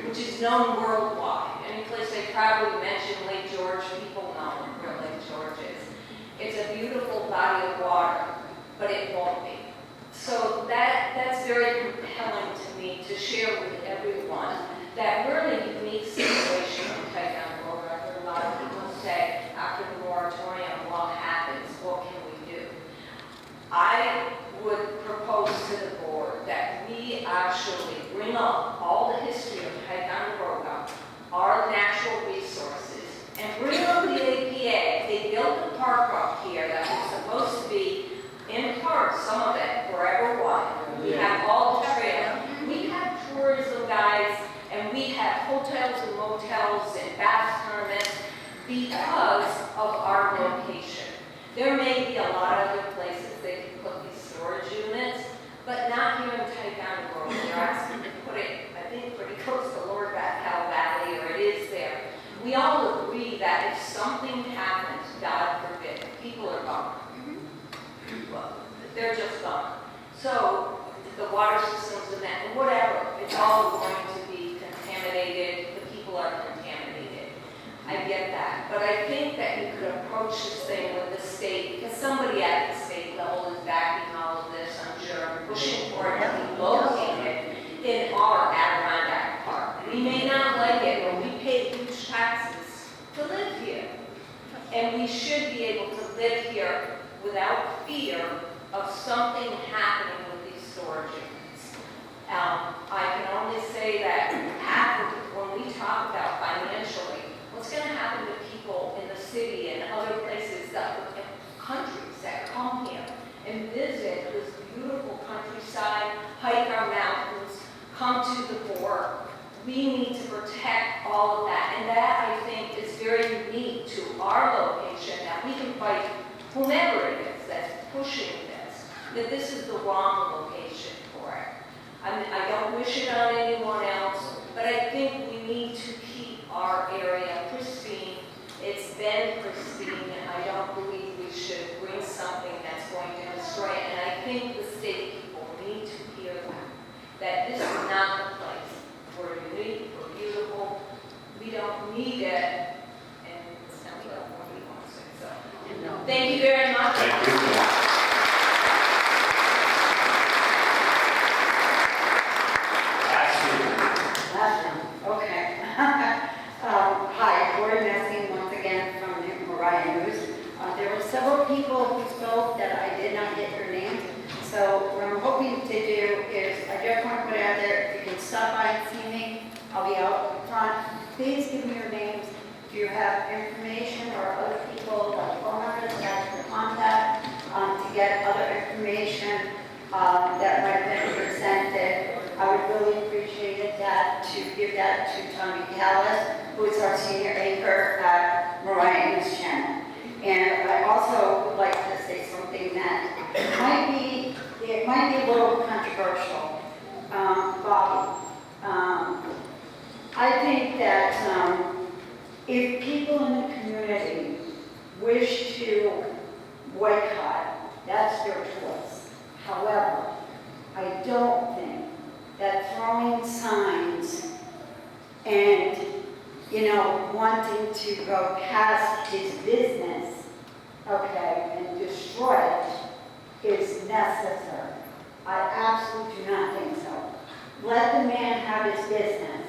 which is known worldwide. Any place they probably mention Lake George, people know where Lake George is. It's a beautiful body of water, but it won't be. So that's very compelling to me to share with everyone that really organize, and we have hotels and motels and bath tournaments because of our location. There may be a lot of other places they can put these storage units, but not here in Tycon Grove. They're asking to put it, I think, pretty close to Lord Bathel Valley, or it is there. We all agree that if something happens, God forbid, people are gone. Well, they're just gone. So the water systems and that, and whatever, it's all going to be contaminated. The people are contaminated. I get that. But I think that you could approach this thing with the state, because somebody at the state level is backing all of this, I'm sure, and pushing for it to be located in our Adirondack Park. We may not like it, but we pay huge taxes to live here. And we should be able to live here without fear of something happening with these storage units. I can only say that when we talk about financially, what's going to happen to people in the city and other places, countries that come here and visit this beautiful countryside, hike our mountains, come to the Fort. We need to protect all of that. And that, I think, is very unique to our location, that we can fight whomever it is that's pushing this, that this is the wrong location for it. I don't wish it on anyone else, but I think we need to keep our area pristine. It's been pristine, and I don't believe we should bring something that's going to destroy it. And I think the state people need to hear that this is not the place. We're unique, we're beautiful, we don't need it, and it's not what we want to say. So, thank you very much. Thank you. Okay. Hi, Gloria Messing once again from the Mariah News. There were several people who spoke that I did not get your names. So what I'm hoping to do is, I just want to put it out there, if you can stop by and see me, I'll be out in front. Please give me your names. If you have information or other people, like phone numbers that you can contact to get other information that might have been presented, I would really appreciate it to give that to Tommy Callis, who is our senior anchor at Mariah News Channel. And I also would like to say something that might be a little controversial. Bobby, I think that if people in the community wish to boycott, that's their choice. However, I don't think that throwing signs and, wanting to go past his business, okay, and destroy it is necessary. I absolutely do not think so. Let the man have his business,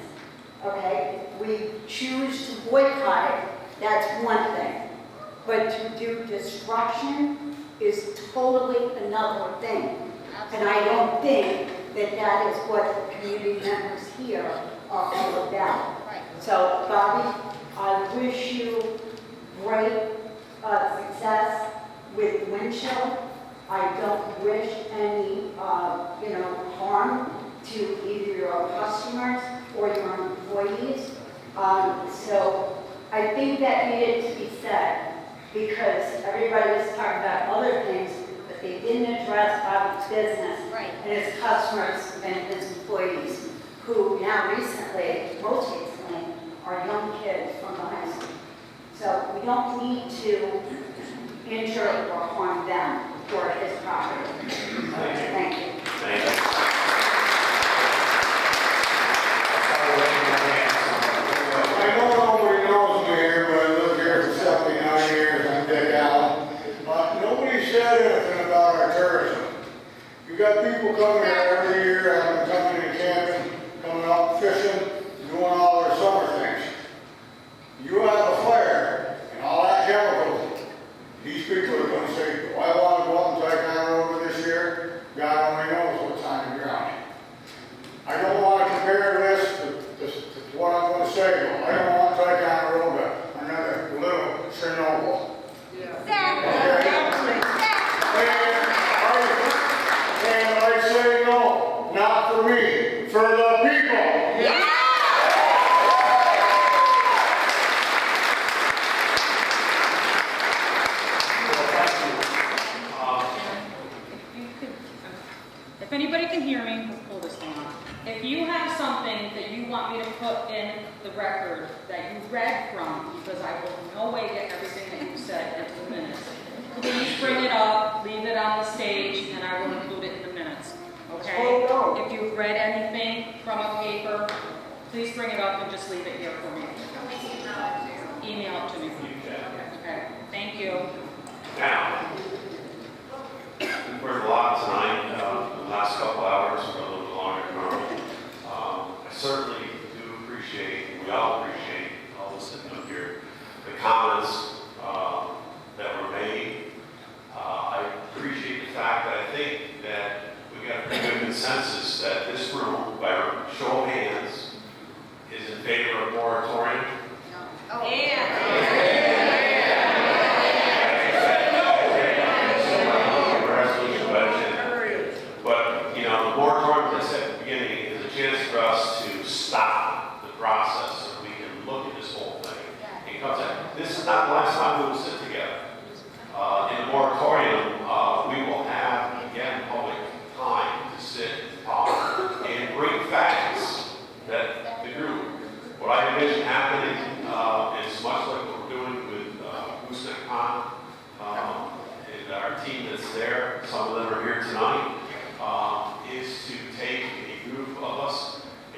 okay? We choose to boycott it, that's one thing. But to do destruction is totally another thing. And I don't think that that is what the community members here are all about. So, Bobby, I wish you great success with Winchell. I don't wish any, harm to either your customers or your employees. So I think that needed to be said because everybody was talking about other things, but they didn't address Bobby's business and his customers and his employees, who now most recently, are young kids from the high school. So we don't need to injure or harm them or his property. Thank you. Thank you. I know nobody knows me here, but I lived here for 79 years. I'm Dick Allen. Nobody said anything about our tourism. You got people coming here every year, having coming and camping, coming up fishing, doing all their summer things. You have a fire and all that chemicals. These people are going to say, "Oh, I want to go up and take on over this year." God only knows what time of want me to put in the record that you read from, because I will in no way get everything that you said into the minutes. Please bring it up, leave it on the stage, and I will include it in the minutes, okay? If you've read anything from a paper, please bring it up and just leave it here for me. Email it to me. Okay, thank you. Now, we've heard a lot tonight, the last couple hours, for a little bit longer than normal. I certainly do appreciate, we all appreciate, all this sitting up here, the comments that were made. I appreciate the fact that I think that we got a pretty good consensus that this room, by show of hands, is in favor of moratorium. But, you know, the moratorium, as I said at the beginning, is a chance for us to stop the process so we can look at this whole thing. It comes out. This is not the last time we will sit together. In the moratorium, we will have, again, public time to sit and talk and bring facts that the group, what I envision happening is much like what we're doing with Gooseneck Pond and our team that's there. Some of them are here tonight. Is to take a group of us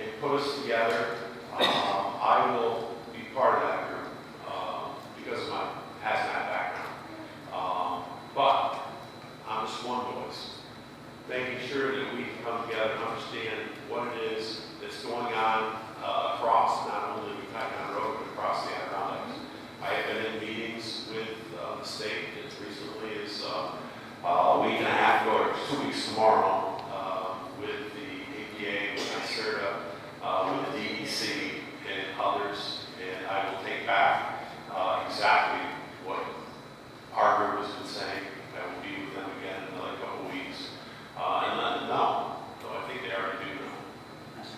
and put us together. I will be part of that group because of my hazmat background. But I'm just one voice, making sure that we can come together and understand what it is that's going on across not only Ticonderoga Road, but across the Adirondacks. I have been in meetings with the state as recently as a week and a ago, or 2 weeks tomorrow, with the APA, with NYSERDA, with the DEC and others, and I will take back exactly what our group has been saying. I will be with them again in another couple of weeks and let them know, though I think they already do know.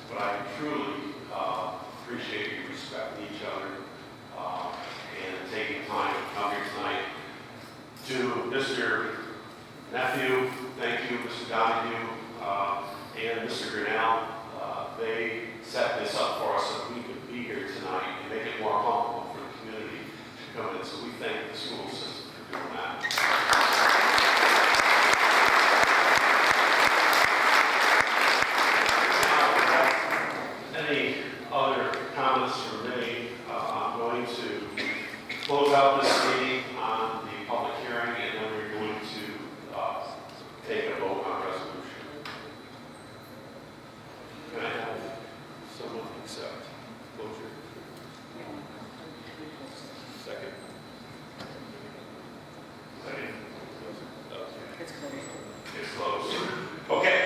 But I truly appreciate you respecting each other and taking time to come here tonight. To Mr. Nephew, thank you, Mr. Donahue, and Mr. Grinnell. They set this up for us so we could be here tonight and make it more comfortable for the community to come in. So we thank the school system for doing that. Any other comments from me? I'm going to close out this meeting on the public hearing, and then we're going to take a vote on resolution. Can I have someone accept closure? Second. Second. It's closed. Okay.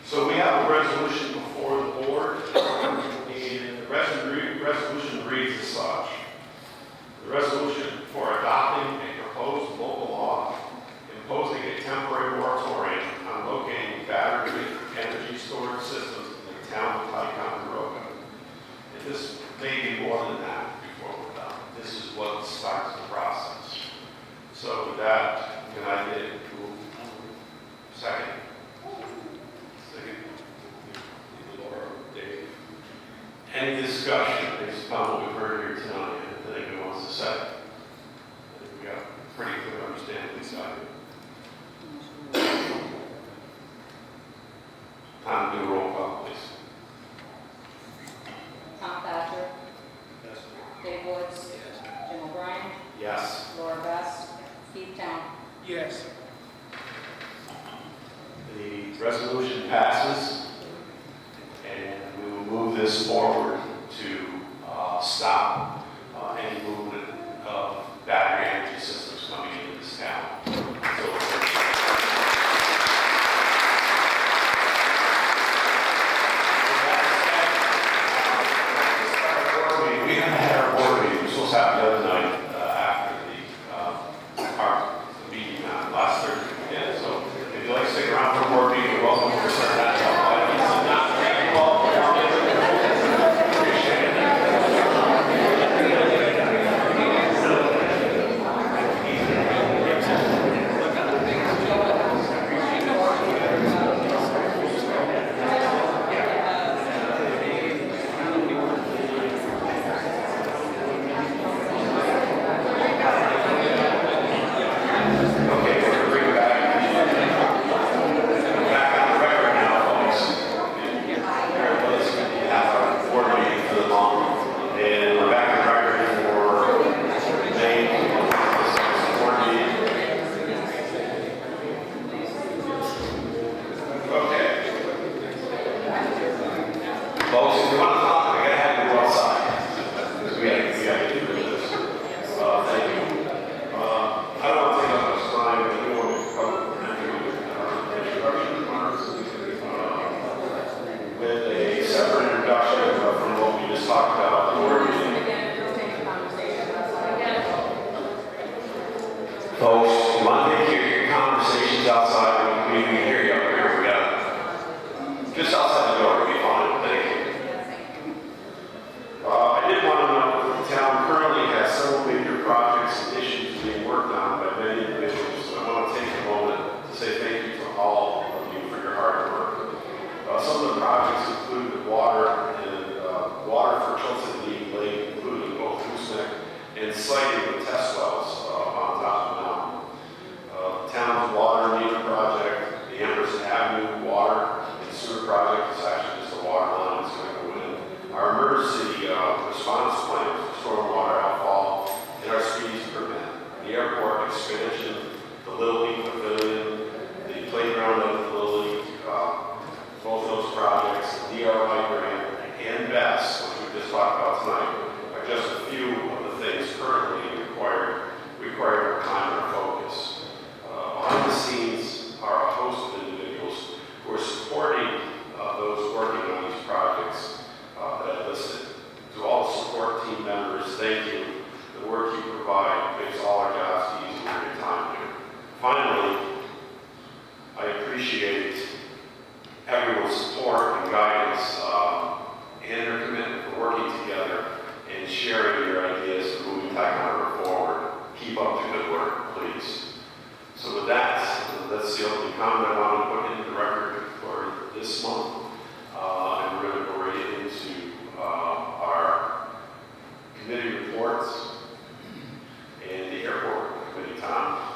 So we have a resolution before the board, and the resolution reads as such. The resolution for adopting a proposed local law imposing a temporary moratorium on locating battery energy storage systems in the town of Ticonderoga. And this may be more than that before we're done. This is what starts the process. So with that, can I get a second? Laura, Dave. Any discussion based upon what we've heard here tonight? If anyone wants to say? I think we got a pretty clear understanding of this item. Time to do a roll call, please. Tom Thatcher. Yes. Dave Woods. Yes. Jim O'Brien. Yes. Laura Best. Keith Town. Yes. The resolution passes, and we will move this forward to stop any movement of battery energy systems coming into this town. We haven't had our board meeting. We're supposed to have the other night after our meeting last Thursday. Yeah, so if you'd like to stick around for a board meeting, you're welcome to start that. Thank you all for coming. Appreciate it. you want to talk, I gotta have you go outside. We gotta get through this. Thank you. I don't want to take up much time, but I do want to cover introduction remarks. With a separate introduction from what we just talked about, the board meeting. Folks, you want to take your conversations outside, we can hear you up here, we got just outside the door would be fine, thank you. I did want to note that the town currently has several major projects and issues being worked on by many individuals. So I want to take a moment to say thank you to all of you for your hard work. Some of the projects include the water and water for Chilton Lake, including both gooseneck and siting the test wells on top of the mountain. The town's water meter project, the Amherst Avenue water and sewer project is actually just a water line that's going to go in. Our emergency response plan for stormwater outfall and our speeds permit, the airport expansion, the Little League Pavilion, the playground of the Little League, both those projects, DRI grant, and BESS, which we just talked about tonight, are just a few of the things currently require our time and our focus. Behind the scenes are a host of individuals who are supporting those working on these projects that I listed. To all the support team members, thank you. The work you provide makes all our jobs easier every time here. Finally, I appreciate everyone's support and guidance and their commitment for working together and sharing your ideas and moving Ticonderoga forward. Keep up the good work, please. So with that, that's the opening comment I want to put into the record for this month. And we're going to go right into our committee reports and the airport committee time.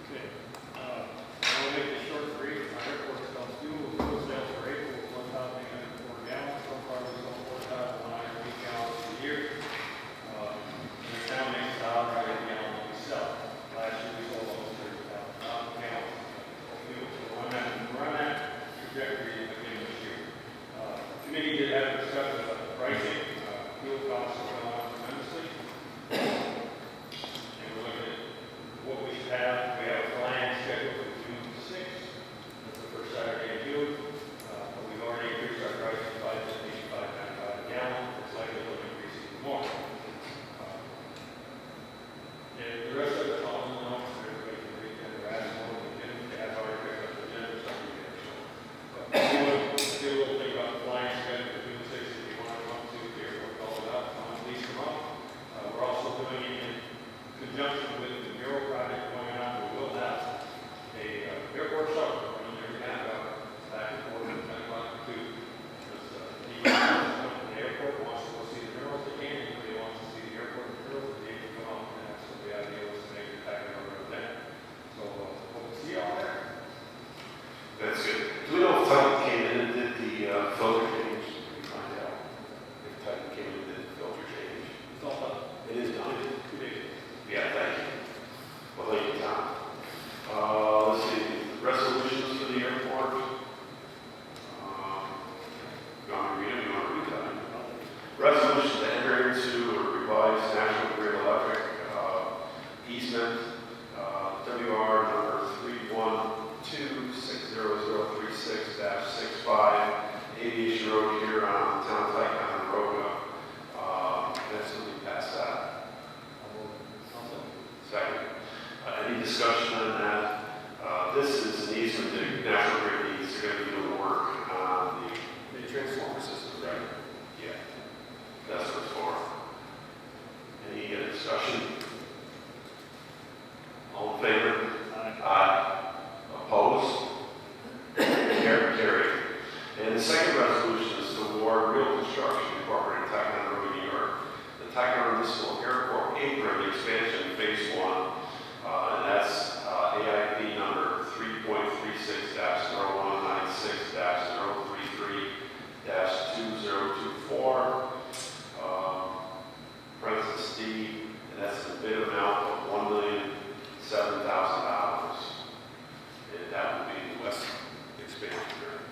Okay. I will make this short and brief. Our airport sells fuel sales for April was 1,804 gallons. So far, we've sold 4,908 gallons a year. And the town makes $1 every gallon that we sell. Last year, we sold almost 30,000 gallons of fuel. So we're on that trajectory again this year. Committee did have a discussion about the pricing. Fuel costs have gone up tremendously. And we're looking at what we should have. We have a flying schedule for June 6th. That's the first Saturday in June. But we've already increased our prices by $85.95 a gallon. It's likely to increase even more. And the rest of it's all in the notes. Everybody can read that. They're asking what we can. They have already picked up the agenda or something. But do a little thing about the flying schedule for June 6th. If you want to come to the airport, call it out. Please come up. We're also doing it in conjunction with the mural project going on. We will have a airport shuttle running every half hour back and forth from 10 o'clock to 2. Because the airport wants to go see the murals, they can. Anybody wants to see the airport murals, they can come up and that's what the idea was to make it back in our event. So hope to see you all there. That's good. Do we know if Titan came in and did the filter change? Can we find out if Titan came in and did the filter change? It's all done. It is done. 2 days. Yeah, thank you. Well, thank you, Tom. Let's see, resolutions for the airport. You want me to read them? You want to read that? Resolution to enter into a revised National Grid Electric easement, WR number 312-60036-65, Aviation Road here on Town Ticonderoga. That's when we pass that. Second. Any discussion on that? This is an easement that National Grid needs. They're going to be doing work on the transformer system, right? Yeah. That's what it's for. Any discussion? All in favor? Aye. Opposed? Carried. And the second resolution is to award Real Construction Incorporated, Ticonderoga, New York, the Ticonderoga Municipal Airport apron expansion phase 1, and that's AIP number 3.36-0196-033-2024, parenthesis D, and that's the bid amount of $1,007,000. And that would be the west expansion.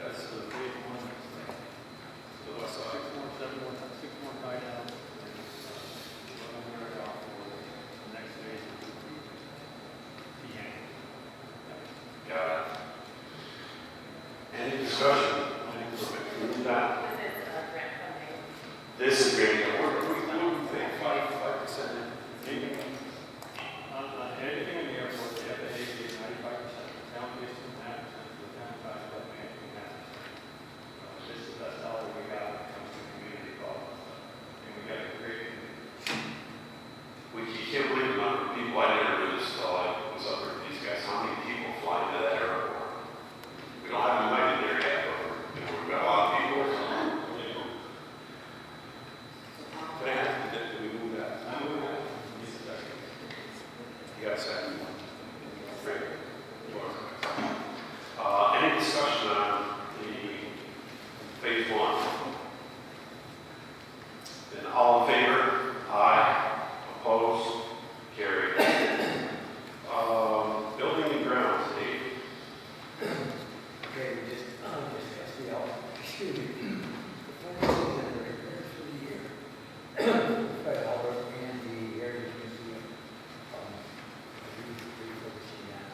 That's the west side. This is going to be, What do you think, 5%? Anything, on anything in the airport, the FAA pays 95%, the town pays 2.5%, the town tax collector pays 2.5%. This is the best dollar we got when it comes to community development. And we got a great community. you can't believe the number of people, I never knew this until I was up there with these guys, how many people fly into that airport? We don't have anybody there yet, but we've got a lot of people. Did we move that? I'm moving on. You got a second? Great. Any discussion on the phase one? Then all in favor? Aye. Opposed? Carried. Building and grounds, Dave. Okay, we just discussed the excuse me. The four things that are repaired for the year. Fred Albert and the Heritage Museum. Refocusing that.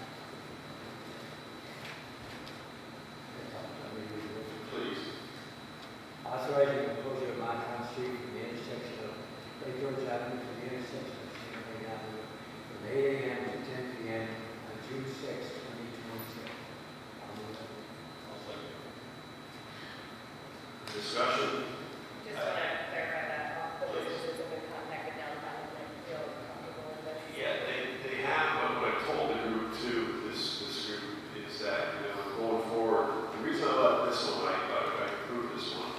Please. Authorizing the closure of Montauk Street from the intersection of Lake George Avenue to the intersection of St. Avenue from 8 a.m. to 10 p.m. on June 6, 2026. Discussion? Just want to clarify that, the businesses have been contacted downtown and they feel comfortable with it. Yeah, they have, but what I told the group too, this group, is that, going forward, the reason I left this one, I approved this one,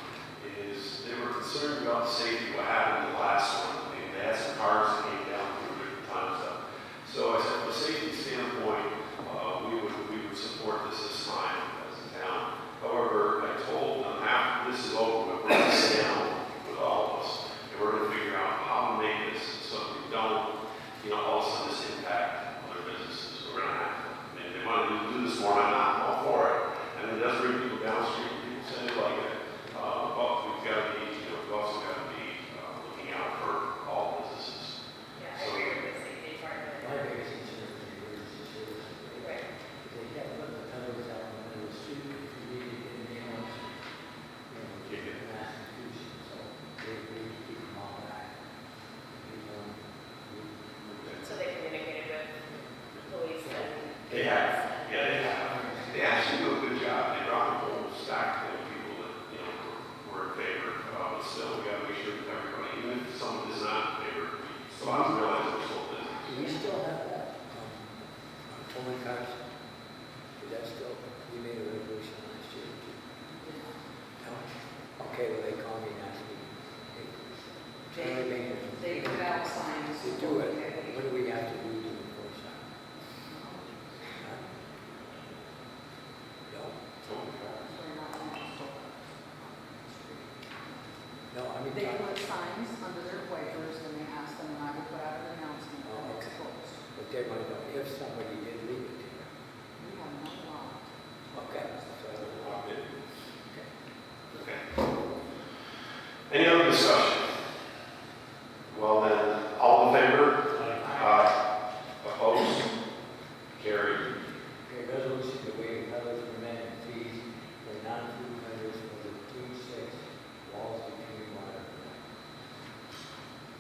is they were concerned about the safety, what happened in the last one. They had some cars that came down through different times up. So I said, from a safety standpoint, we would support this time as a town. However, I told them after this is over, we're going to sit down with all of us, and we're going to figure out how to make this so we don't, all of a sudden this impact other businesses. We're going to have to, and they want to do this more, I'm not all for it. And it does bring people downstream, people say they like it. But we've got to be, we've also got to be looking out for all businesses. Yeah, I agree with the safety part of it. My biggest concern is the emergency services. Right. They have put the pedals out in the middle of the street, if you need to get an ambulance, mass infusion, so they need to keep them all back. So they communicated with police and. They have, yeah, they have. They actually do a good job. They brought a whole stack of people that, were in favor. But still, we got to make sure that everybody, even if someone is not in favor, so I don't realize we're still busy. Do we still have that? Towing cars? Is that still, we made a resolution last year. No? Okay, well, they call me and ask me. They put out signs. They do it. What do we have to do to enforce that? No? No, I mean. They put signs under their wipers and they asked them, and I would put out an announcement that Oh, it's okay. closed. But they want to know if somebody did leave it there. We have no law. Okay. So I was locked in. Okay. Any other discussion? Well then, all in favor? Aye. Opposed? Carried. Okay, resolution to waive penalties for men and fees for non-food vendors for the June 6 walls between water.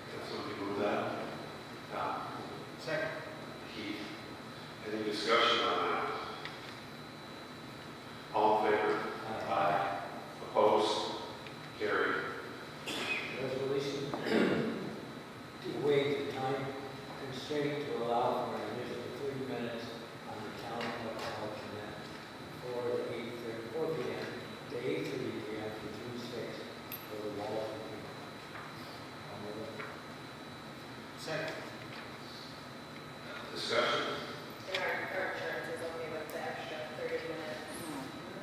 Can somebody move that? Tom? Second. Keith? Any discussion on that? All in favor? Aye. Opposed? Carried. Resolution to waive the time constraint to allow for an additional 30 minutes on the town alcohol connect for 4 p.m. to 8:30 p.m. for June 6 for the walls between. Second. Discussion? And our insurance is okay with the extra 30 minutes.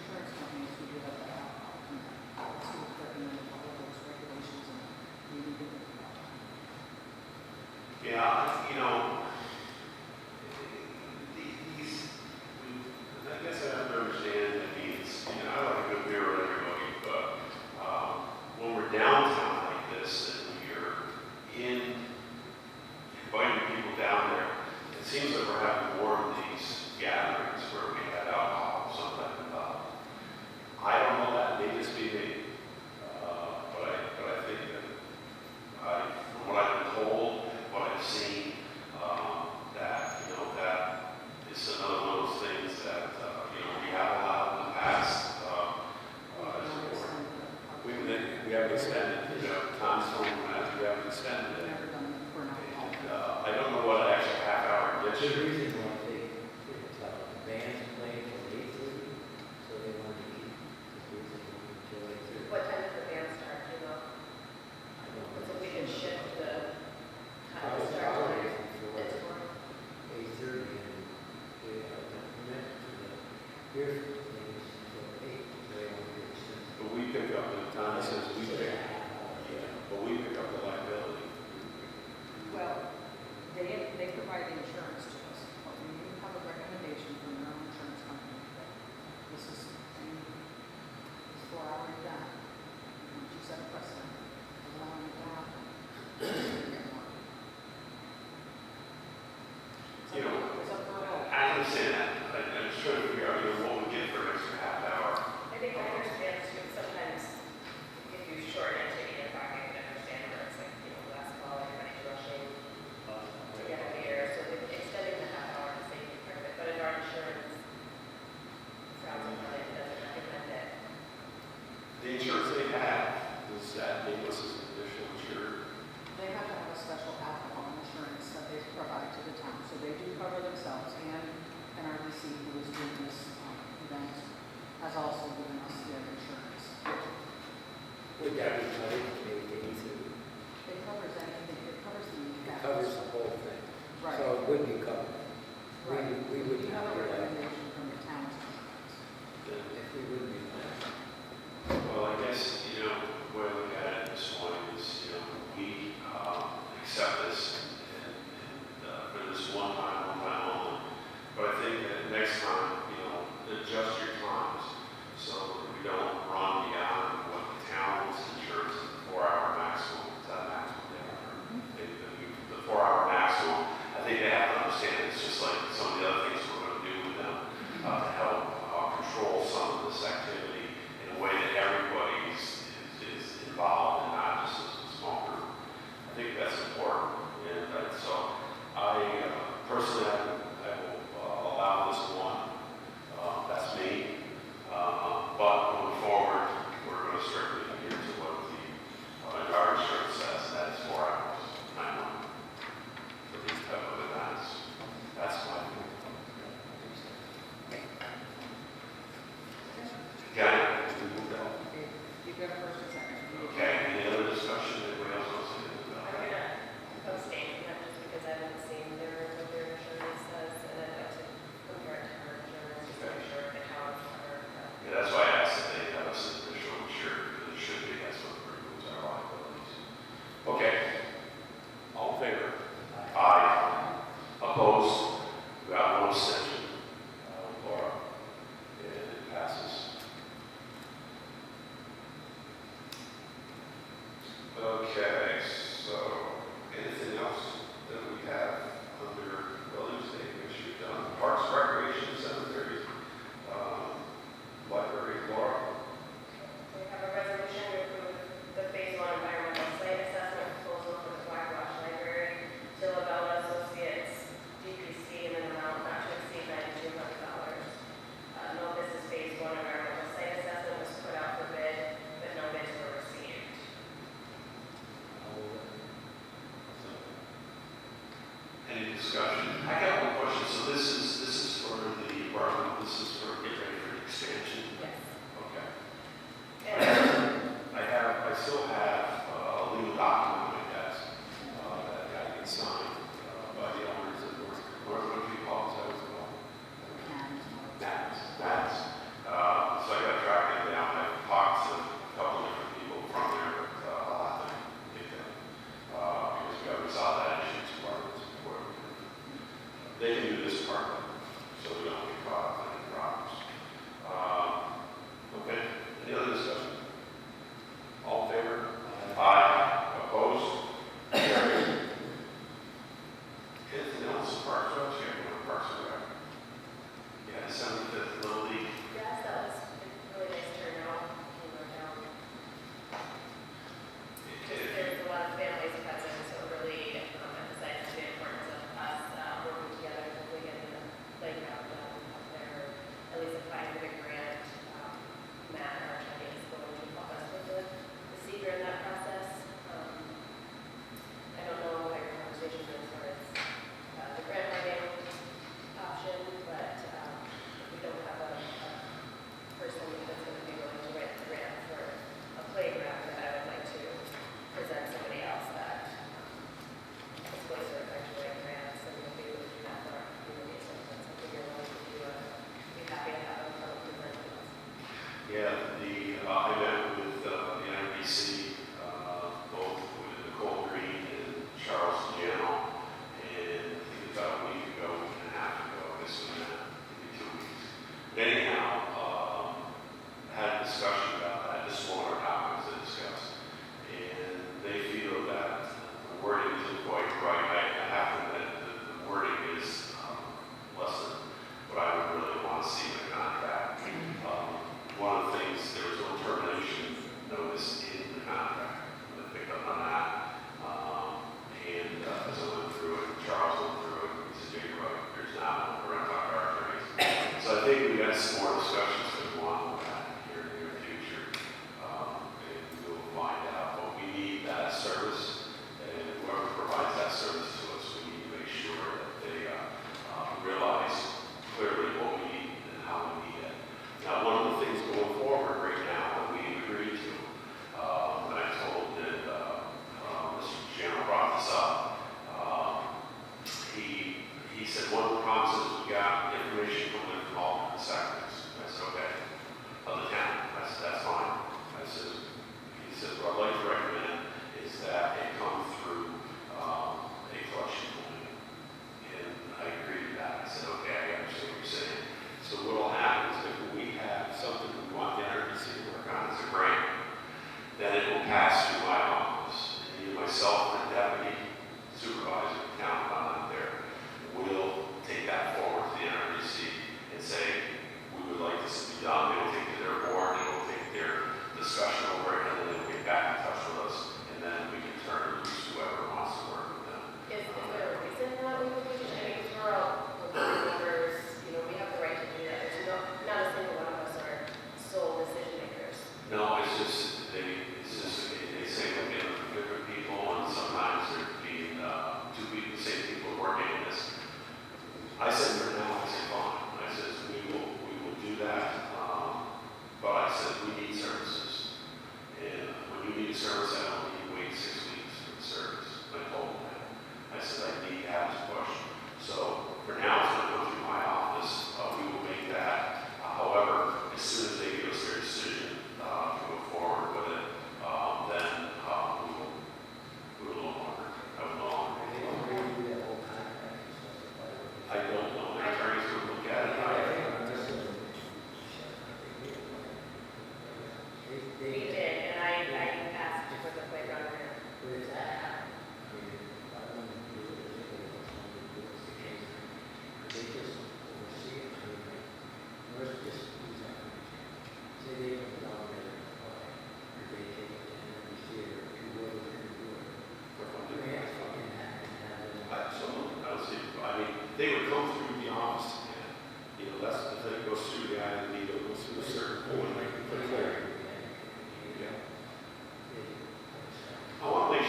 Insurance companies who do have the alcohol, it's not recommended all of those regulations and we need to. Yeah, I guess I have to understand that means, I like a good beer with everybody, but when we're downtown like this and you're inviting people down there, it seems like we're having more of these gatherings where we had alcohol, something about. I don't know that, may just be me, but I think that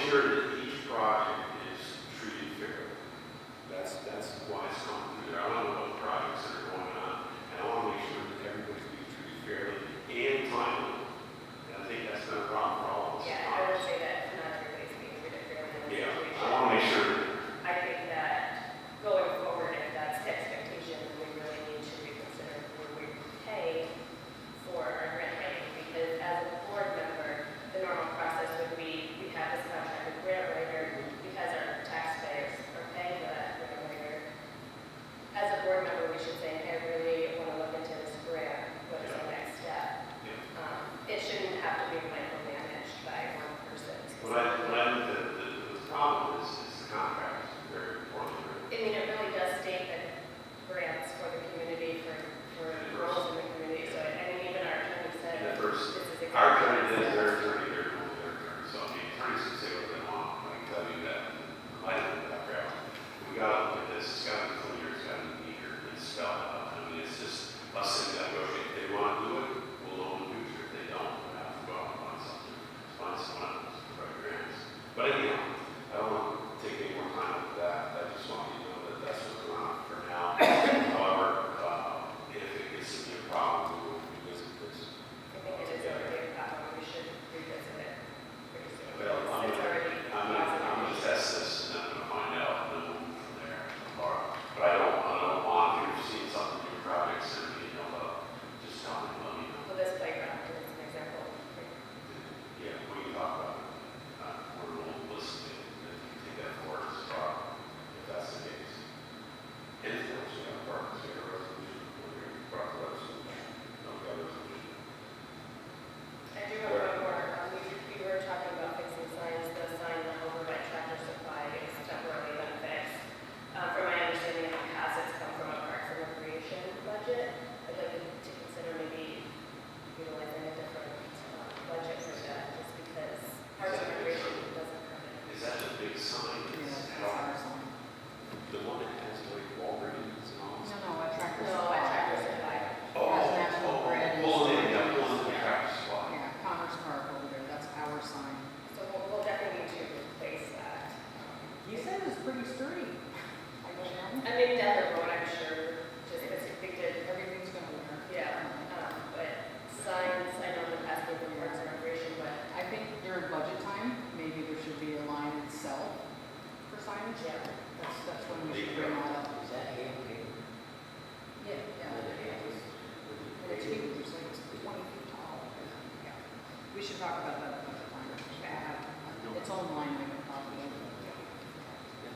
sure that each project is treated fairly. That's why it's coming through there. I don't know what projects that are going on, and I want to make sure that everybody's being treated fairly and timely. And I think that's been a problem for all of us. Yeah, I would say that not everybody's being treated fairly in this Yeah, situation. I want to make sure. I think that going forward, if that's the expectation, we really need to reconsider who we pay for our grant writing, because as a board member, the normal process would be, we have this contract with grant writer, because our taxpayers are paying for that grant writer. As a board member, we should say, hey, I really want to look into this grant, what is the next step? It shouldn't have to be micromanaged by one person. What I think the problem is the contract is very important. I mean, it really does state that grants for the community, for girls in the community, so I mean, even our attorney said, And the first, this is our exactly attorney what did it their says. attorney, their attorney. So the attorneys can say what they want. I can tell you that. I didn't that crap. We got to look at this. It's got to be clear. It's got to be neater. It's spelled out. I mean, it's just us sitting down and go, okay, if they want to do it, we'll loan the future. If they don't, we'll have to go out and find something. Find someone else to write grants. But anyhow, I don't want to take any more time with that. I just want you to know that that's what's going on for now. However, if it gets to be a problem, we will revisit this. I think it is already a problem, we should revisit it pretty soon. Well, It's already. I'm gonna test this and then I'm gonna find out and then we'll move from there. But I don't want, if you're seeing something in your projects and you know, just tell me, let me know. Well, this playground is an example. Yeah, we can talk about it. We'll listen to it and you take that forward as a problem, if that's the case. Anything else? We have a part, we have a resolution, we brought the resolution. No, we have a resolution. I do have one more. We were talking about fixing signs. The sign over by Tractor Supply is temporarily been fixed. From my understanding, in the past, it's come from a Parks and Recreation budget. I'd like to consider maybe utilizing a different budget for that, just because Parks and Recreation doesn't cover it. Is that the big sign? The one that has like Walgreens and all this? No, at Tractor No, Supply. at Tractor Supply. Has National Grid. Pulling in the Tractor Supply. Yeah, Commerce Park over there, that's our sign. So we'll definitely need to replace that. You said it was pretty sturdy. I don't know. I mean, down the road, I'm sure, just because we did, Everything's gonna work. yeah, but signs, I know in the past, they've been Parks and Recreation, but I think during budget time, maybe there should be a line itself for signage. yeah. That's when we should bring that up. Is that handmade? Yeah, yeah. It's huge, it's like 20 feet tall. Yeah. We should talk about that at budget time. Its own line item probably.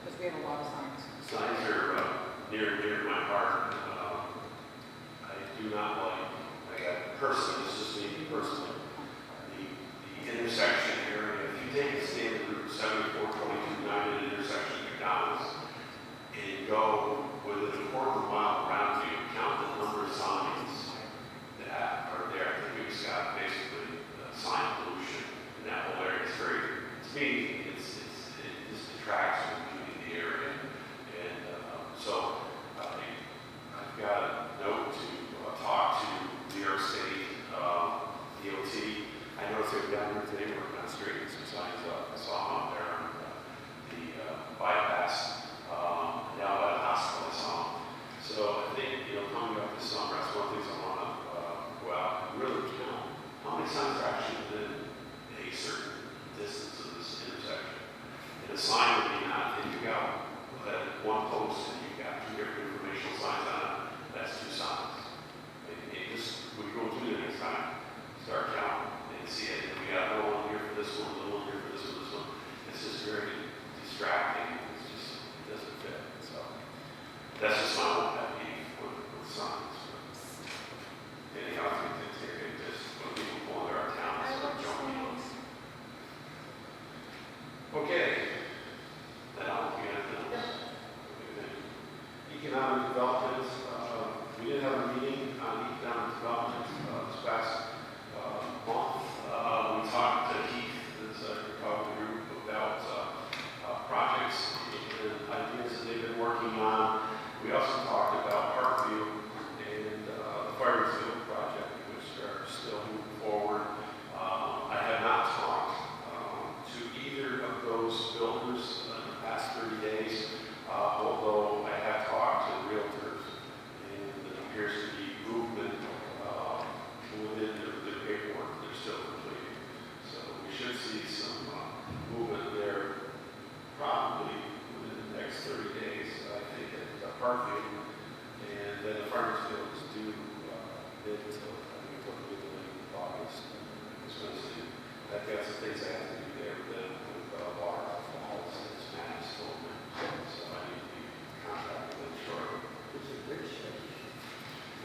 Because we have a lot of signs. Signs are near my heart. I do not like personally, this is me personally, the intersection area. If you take the standard route 7422 down to the intersection of McDonald's and go within a quarter of a mile around you, count the number of signs that are there. I think we've got basically sign pollution in that whole area. It's very, to me, it just detracts from the area. And so I've got a note to talk to New York State DOT. I noticed they were down there today working on straightening some signs up. I saw them out there on the bypass down by the hospital. I saw them. So I think, coming up this summer, that's one of the things I want to go out and really count how many signs are actually within a certain distance of this intersection. And a sign would be not, if you got one post and you've got 2 different informational signs on it, that's 2 signs. It just, we go through the next time, start counting and see it. And we got a little one here for this one, a little one here for this one, this one. It's just very distracting. It's just, it doesn't fit. So that's just my own pet peeve with signs. Anyhow, I think it's just when people pull into our town, it's like jumping. Okay. Now, we have economic development. We did have a meeting on economic development this past month. We talked to Keith, this Republican group, about projects and ideas that they've been working on. We also talked Parkview. And then the farmer's field is due mid to, I think, probably the late August. It's going to see. I've got some things I have to do there with them, with water outfalls and it's manifold. So I need to be contracted with them shortly. It's a bridge station.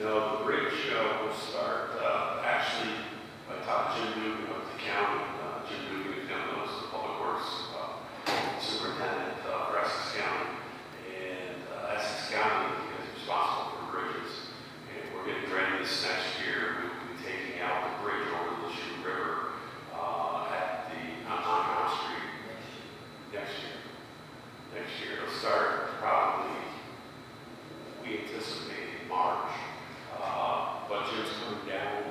No, the bridge will start, actually, I talked to Jim Newton of the county. Jim Newton, who knows the public works superintendent for Essex County. And Essex County is responsible for bridges. And we're getting ready this next year. We will be taking out the bridge over the Shoe River at the, on Mount Street next year. Next year. It'll start probably, we anticipate March. But Jim's coming down.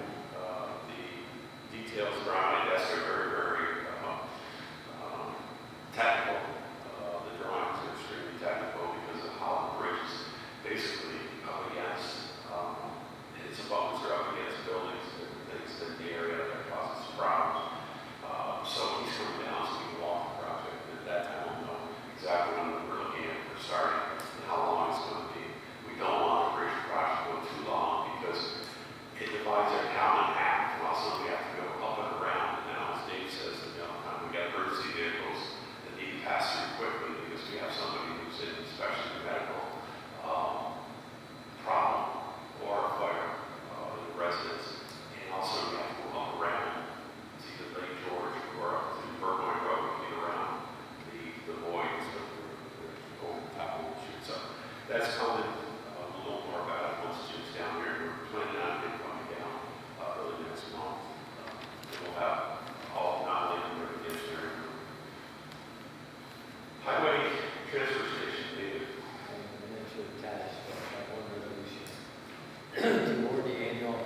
The details around my desk are very, very technical. The drawings are extremely technical because of how the bridge is basically up against, its abutments are up against buildings and things in the area that causes problems. So he's coming down so we can walk the project. And at that time, we'll know exactly when we're looking at for starting and how long it's going to be. We don't want the bridge project to go too long because it divides our town in half. And also we have to go up and around. And now, as Dave says, we got emergency vehicles that need to pass through quickly because we have somebody who's in, especially the medical problem or a fire in the residence. And also we have to go up around to either Lake George or up to Burgoyne Road to get around the voids of the over the top of the chute. So that's coming. A little more about it once Jim's down here. We're planning on him coming down early next month. And we'll have all not only the engineering. Highway transfer station, David. And then to attach one resolution. To award the annual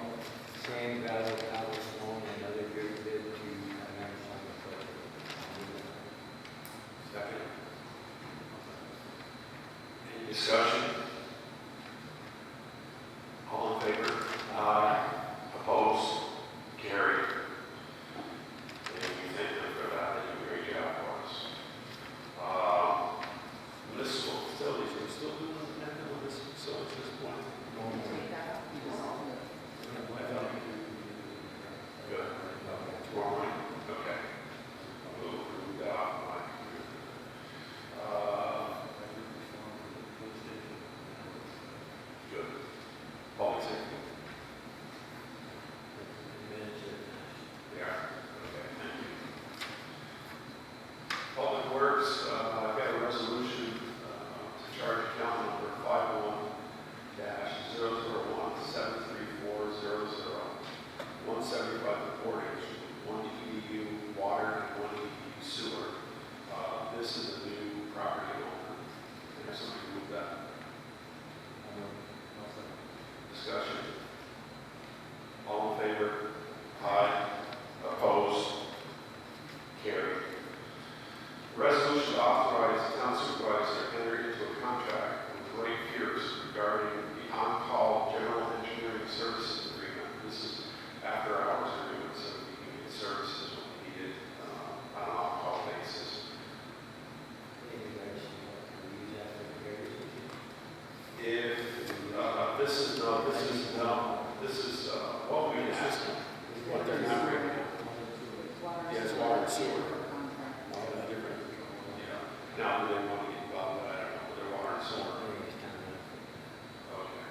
sand gravel cobblestone and other dirt bid to members on the project. Second. Any discussion? All in favor? Aye. Opposed? Carried. And we thank them for that. They do a great job for us. Municipal facilities, we're still doing anything with this facility at this point? Good. Tomorrow morning? Okay. I'll move through that off my computer. Good. Public safety? They are? Okay, thank you. Public Works, I've got a resolution to charge account number 51-001-73400, 175 portage, 1 EDU water, and 1 EDU sewer. This is a new property owner. Can I have somebody move that? Discussion? All in favor? Aye. Opposed? Carried. Resolution to authorize the town supervisor to enter into a contract with Ray Pierce regarding the on-call general engineering services agreement. This is after hours agreement, so we can get services when needed on an on-call basis. If this is what we have. What they're not right now. Yeah, it's water and sewer. Different. Yeah. Now, do they want to get involved? I don't know. They're water and sewer. Okay.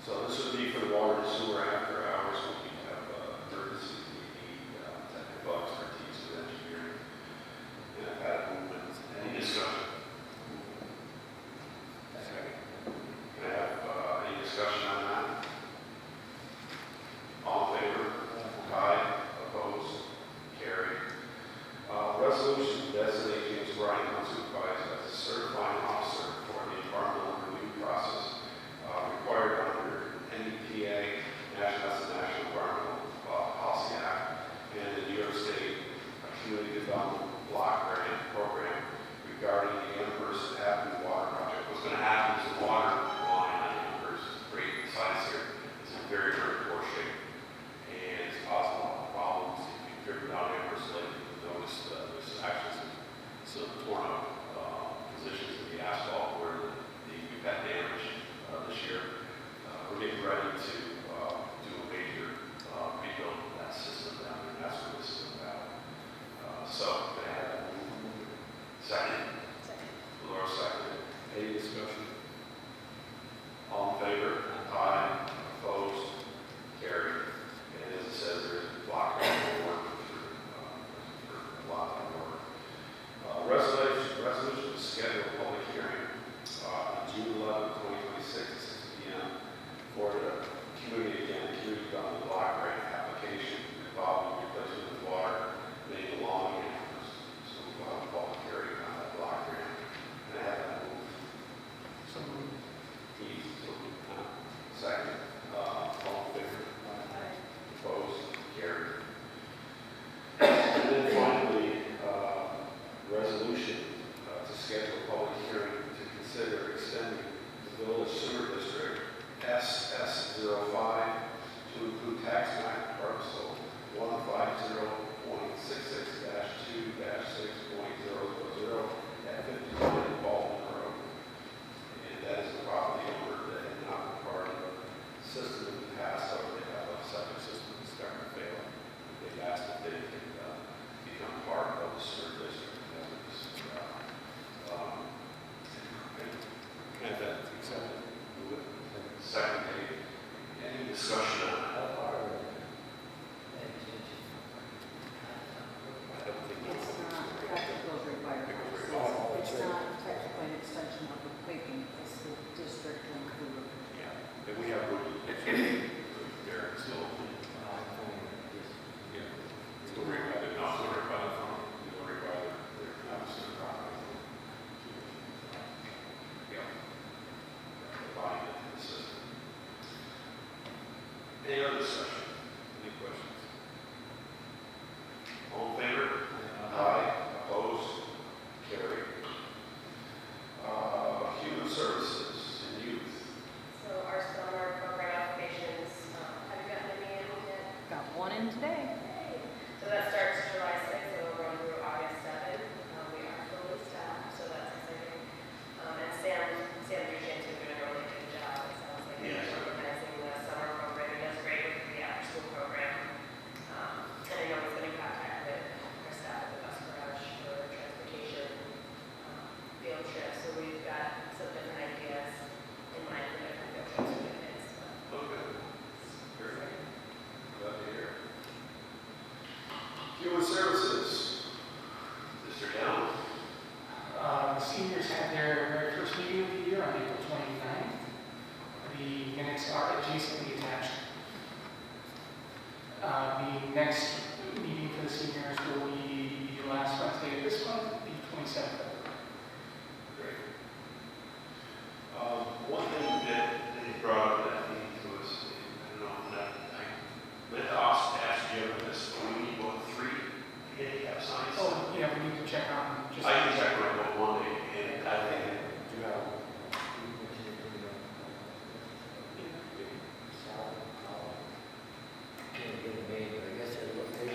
So this would be for the water and sewer after hours when we have emergencies, we need technical expertise with engineering. And I've had movement. Any discussion? Can I have any discussion on that? All in favor? Aye. Opposed? Carried. Resolution to designate James Ryan, supervisor, as a certifying officer for the environmental review process required under NEPA, National Environmental Policy Act, and the New York State Community Development Block Grant Program regarding the Amherst Avenue Water Project. What's going to happen is the water line on Amherst, right beside here, is in very, very poor shape. And it's caused a lot of problems. If you've driven down Amherst Lake, you'll notice there's actually some torn up positions in the asphalt where we've had damage this year. We're getting ready to do a major rebuild of that system down there. That's what this is about. So, can I have a second? Laura seconded. Any discussion? All in favor? Aye. Opposed? Carried. And as it says, there's a block grant work for a lot of work. Resolution to schedule a public hearing on June 11, 2026 at 6 p.m. for the community development block grant application involving replacement of water main along campus. So we'll have a public hearing on that block grant. And I have that move. So Keith, second. All in favor? Opposed? Carried. And then finally, resolution to schedule a public hearing to consider extending the Village Sewer District SS05 to include tax map parcel 150.66-2-6.000 at 59 Baldwin Road. And that is the property owner that had not been part of the system in the past, so they have a septic system that's starting to fail. They've asked if they can become part of the sewer district. And that accepted. Move it. Second, any discussion on that? I don't think It's not technical requirement. It's not technically an extension of the piping, it's the district included. Yeah, and we have room there still. Yeah. Still worried about it, not worried about it, still worried about it, they're not still property. Yeah. The body of the system. Any other discussion? Any questions? All in favor? Aye. Opposed? Carried. Human Services and Youth. So our summer program applications, have you gotten any in yet? Got one in today. So that starts July 6th, and we'll run through August 7th. We are fully staffed, so that's exciting. And Sam Duchenne is doing a really good job. It sounds like he's organizing the summer program. He does great with the after-school program. And I know he's been in contact with our staff at the bus garage for transportation, field trips. So we've got some different ideas in mind for different field trips for the kids. Okay. Very good. Glad to hear. Human Services. Mr. Down. The seniors had their very first meeting of the year on April 29th. The minutes are adjacently attached. The next meeting for the seniors will be the last Wednesday of this month, the 27th. Great. One thing that they brought up that meeting to us, I don't know, that I meant to ask Jim this, but we need, what, 3 handicap signs? Oh, yeah, we need to check on just. I can check right on one day, and I think, you know, Can't get it made, but I guess they're looking.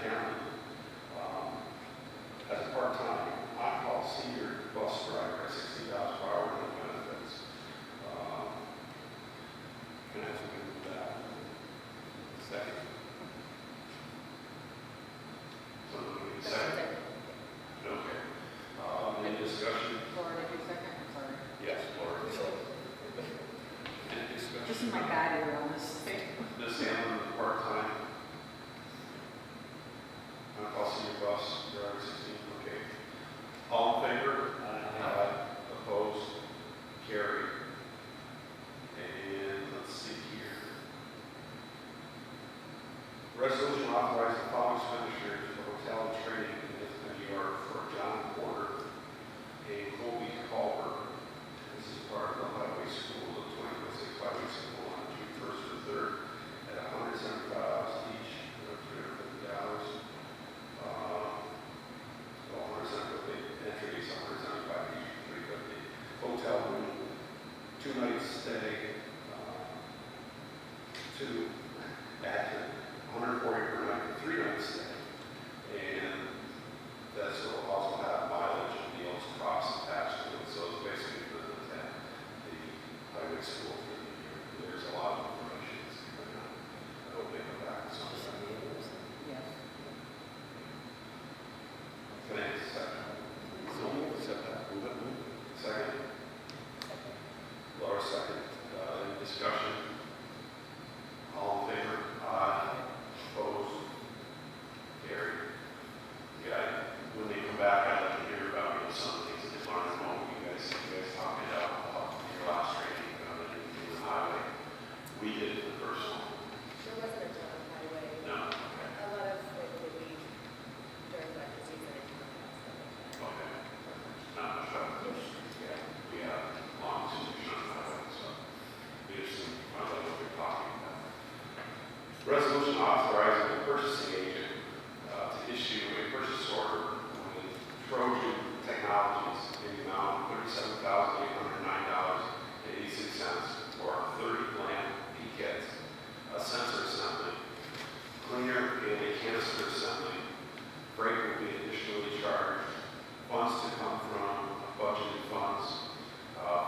Cameron, as a part-time on-call senior bus driver at $16 per hour with benefits. Can I have something with that? Second. Something second? Okay. Any discussion? Laura, did you second? I'm sorry. Yes, Laura. Any discussion? This is my battery on this thing. Ms. Hamlin, part-time. On-call senior bus driver 16, okay. All in favor? Aye. Opposed? Carried. And let's see here. Resolution authorizing the following expenditures for hotel and training in New York for John Porter and Colby Culver. This is part of the highway school, the 2026 highway school on June 1st to 3rd at $175 each, $350. Well, 175 entry is 175 each, 350. Hotel room, 2 nights stay, to at 140 per night, 3 nights stay. And that's will also have mileage and meals, costs attached to it. So it's basically the highway school for the year. There's a lot of information that's going on. I hope they come back with something. Yes. Can I have a second? Second. Laura, second. Any discussion? All in favor? Aye. Opposed? Carried. Yeah, when they come back, I'd like to hear about, some of the things that they learned from home. You guys talking about your last training in the highway. We did it the first one. There wasn't a ton of highway. No. A lot of like the week during budget season. Okay. Not much of it. Yeah, we have long solution on highway, so we just find out what we're talking about. Resolution authorizing the purchasing agent to issue a purchase order with Trojan Technologies in the amount of $37,809.86 for 30 lamp kits, a sensor assembly, cleaner and a canister assembly. Freight will be additionally charged. Funds to come from budgeted funds.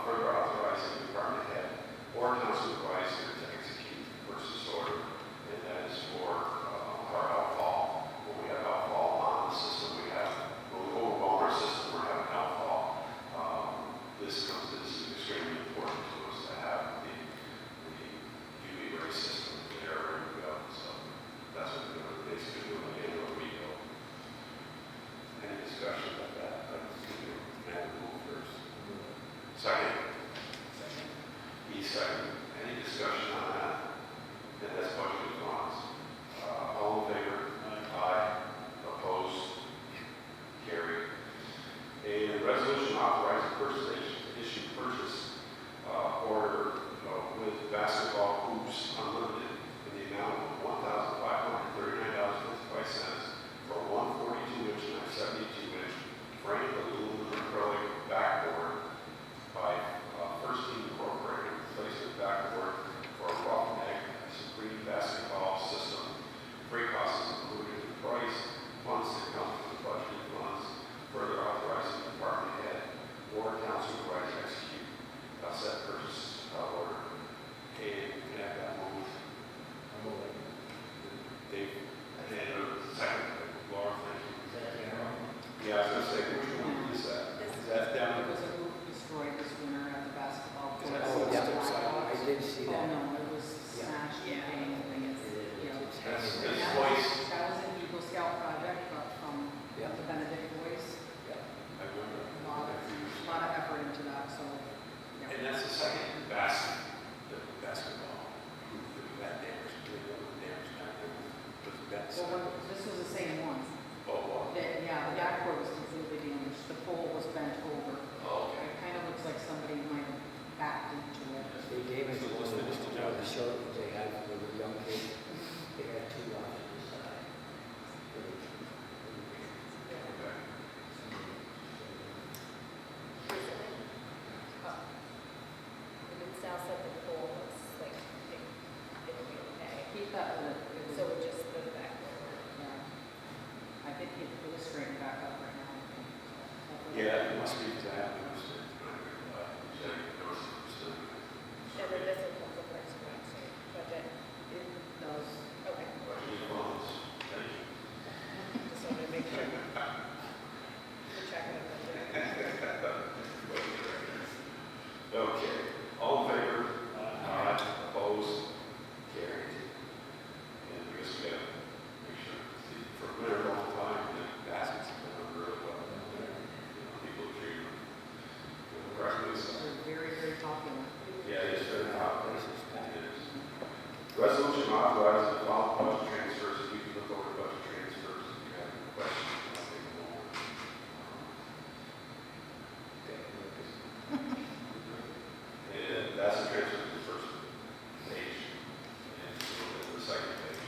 Further authorizing the department head or council supervisor to execute the purchase order, and that is for our outfall. When we have outfall on the system, when we overhaul our system, we're having outfall. This is extremely important to us to have the UV ray system there ready to go. So that's what we're doing. Basically doing the annual rebuild. Any discussion about that? Can I move first? Second. Second. Any discussion on that? And that's budgeted funds. All in favor? Aye. Opposed? Carried. A resolution authorizing issue purchase order with basketball hoops unlimited in the amount of $1,539.55 for 142-inch and 72-inch framed aluminum acrylic backboard by First Team Incorporated, replacement backboard for a Roughneck Supreme basketball system. Freight costs is included in the price. Funds to come from the budgeted funds. Further authorizing the department head or council supervisor to execute said purchase order. And can I have that moved? Dave, and second, Laura, thank you. Yeah, I was going to say, which one is that? Is that down? It was a hoop destroyed this winter at the basketball court. Oh, yeah, I did see that. Oh, no, it was smashed and banged. That's That twice. was an Eagle Scout project, but from Yeah. the Benedict boys. I wonder. A lot of effort into that, so. yeah. And that's the second basketball hoop that we had damaged, damaged back there. Well, this was the same one. Oh, wow. Yeah, the backboard was completely damaged. The pole was bent over. Oh, okay. It kind of looks like somebody might have backed into it. They gave us one of the short ones they had for the young kids. They had 2 on each side. Sal said the pool was like, it'll be okay. He thought that it was. So we just put it back. Yeah. speak to that, I understand. Yeah, but this is what the first one, so, but then it knows, okay. Just wanted to make sure. We're checking it. Okay, all in favor? Aye. Opposed? Carried. And I guess we gotta make sure, see, for a very long time, the baskets have been done really well. People treat them correctly, so. Very, very popular. Yeah, it's very hot. Resolution authorizing the following budget transfers. If you can look over budget transfers, if you have any questions, I'll take them over. And that's the transfer to the first page, and the second page.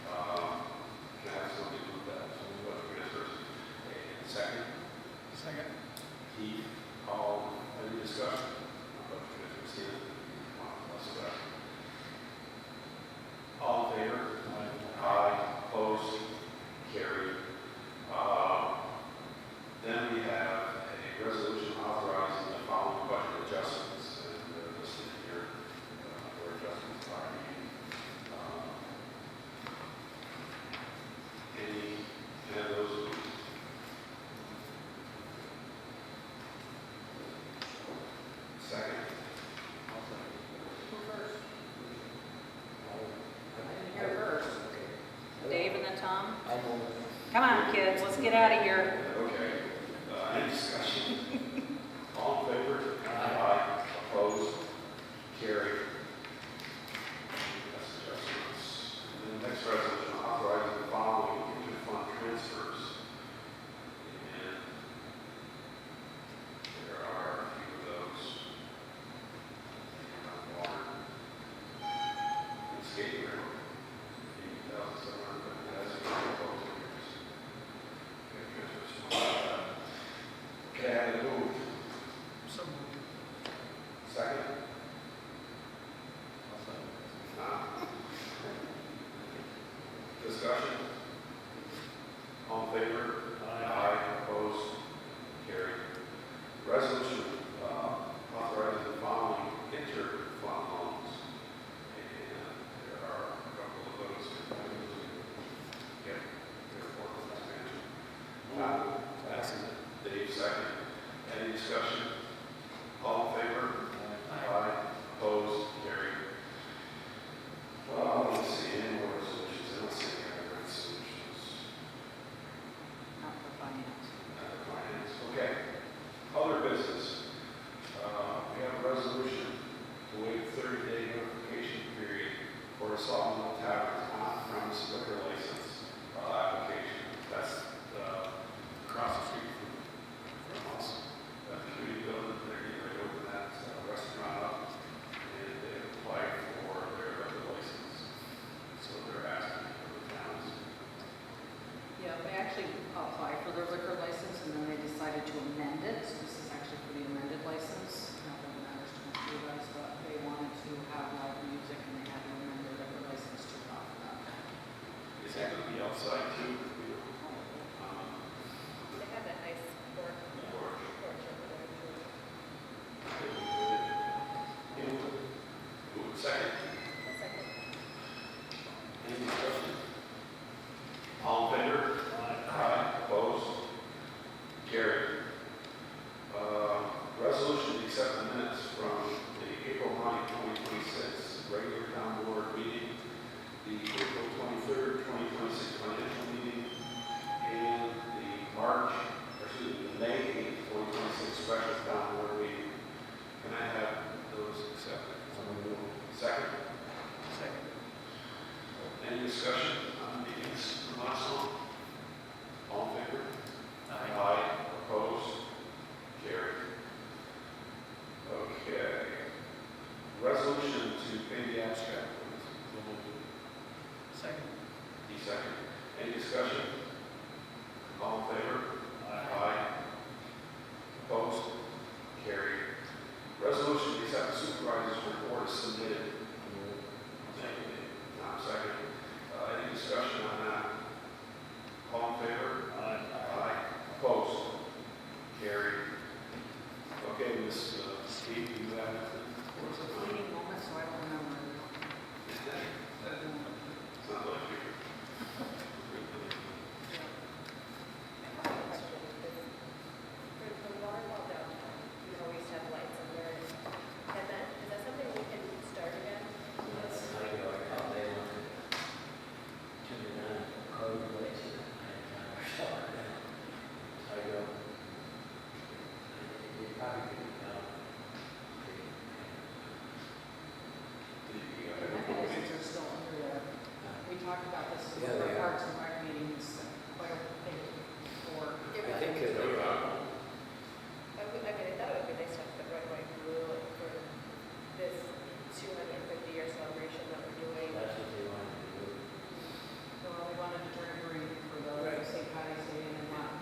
Can I have somebody move that? So budget transfers. And second? Second. Keith, any discussion? Budget transfers here. All in favor? Aye. Opposed? Carried. Then we have a resolution authorizing the following budget adjustments, and they're listed here. Where adjustments are made. Any of those? Second. Here first. Dave and then Tom. Come on, kids, let's get out of here. Okay. Any discussion? All in favor? Aye. Opposed? Carried. That's adjustments. And the next resolution authorizing the following interfund transfers. And there are a few of those. Water. Skating rink. Okay, I have a move. Second? Discussion? All in favor? Aye. Opposed? Carried. Resolution authorizing the following inter-fund loans. And there are a couple of those. Yep. That's Dave, second. Any discussion? All in favor? Aye. Opposed? Carried. Let's see, any more resolutions? I don't see any other resolutions. Not for finance. Under finance, okay. Other business. We have a resolution to waive 30-day notification period for a Sawmill Tavern's on-premise liquor license application. That's across the street from us. That community building, they're getting ready to open that restaurant up, and they applied for their liquor license. So they're asking for the towns. Yeah, they actually applied for their liquor license and then they decided to amend it. So this is actually for the amended license. Not that it matters too much to you guys, but they wanted to have live music and they had to amend their liquor license to allow for that. Is that going to be outside too? They have that nice porch over there. Second. Any discussion? All in favor? Aye. Opposed? Carried. Resolution to accept the minutes from the April 9, 2026 regular town board meeting, the April 23rd, 2026 financial meeting, and the May 8th, 2026 special town board meeting. Can I have those accepted? Second? Second. Any discussion on the meetings from last month? All in favor? Aye. Opposed? Carried. Okay. Resolution to pay the abstract. Second. Second. Any discussion? All in favor? Aye. Opposed? Carried. Resolution to accept the supervisor's report is submitted. Second. Any discussion on that? All in favor? Aye. Opposed? Carried.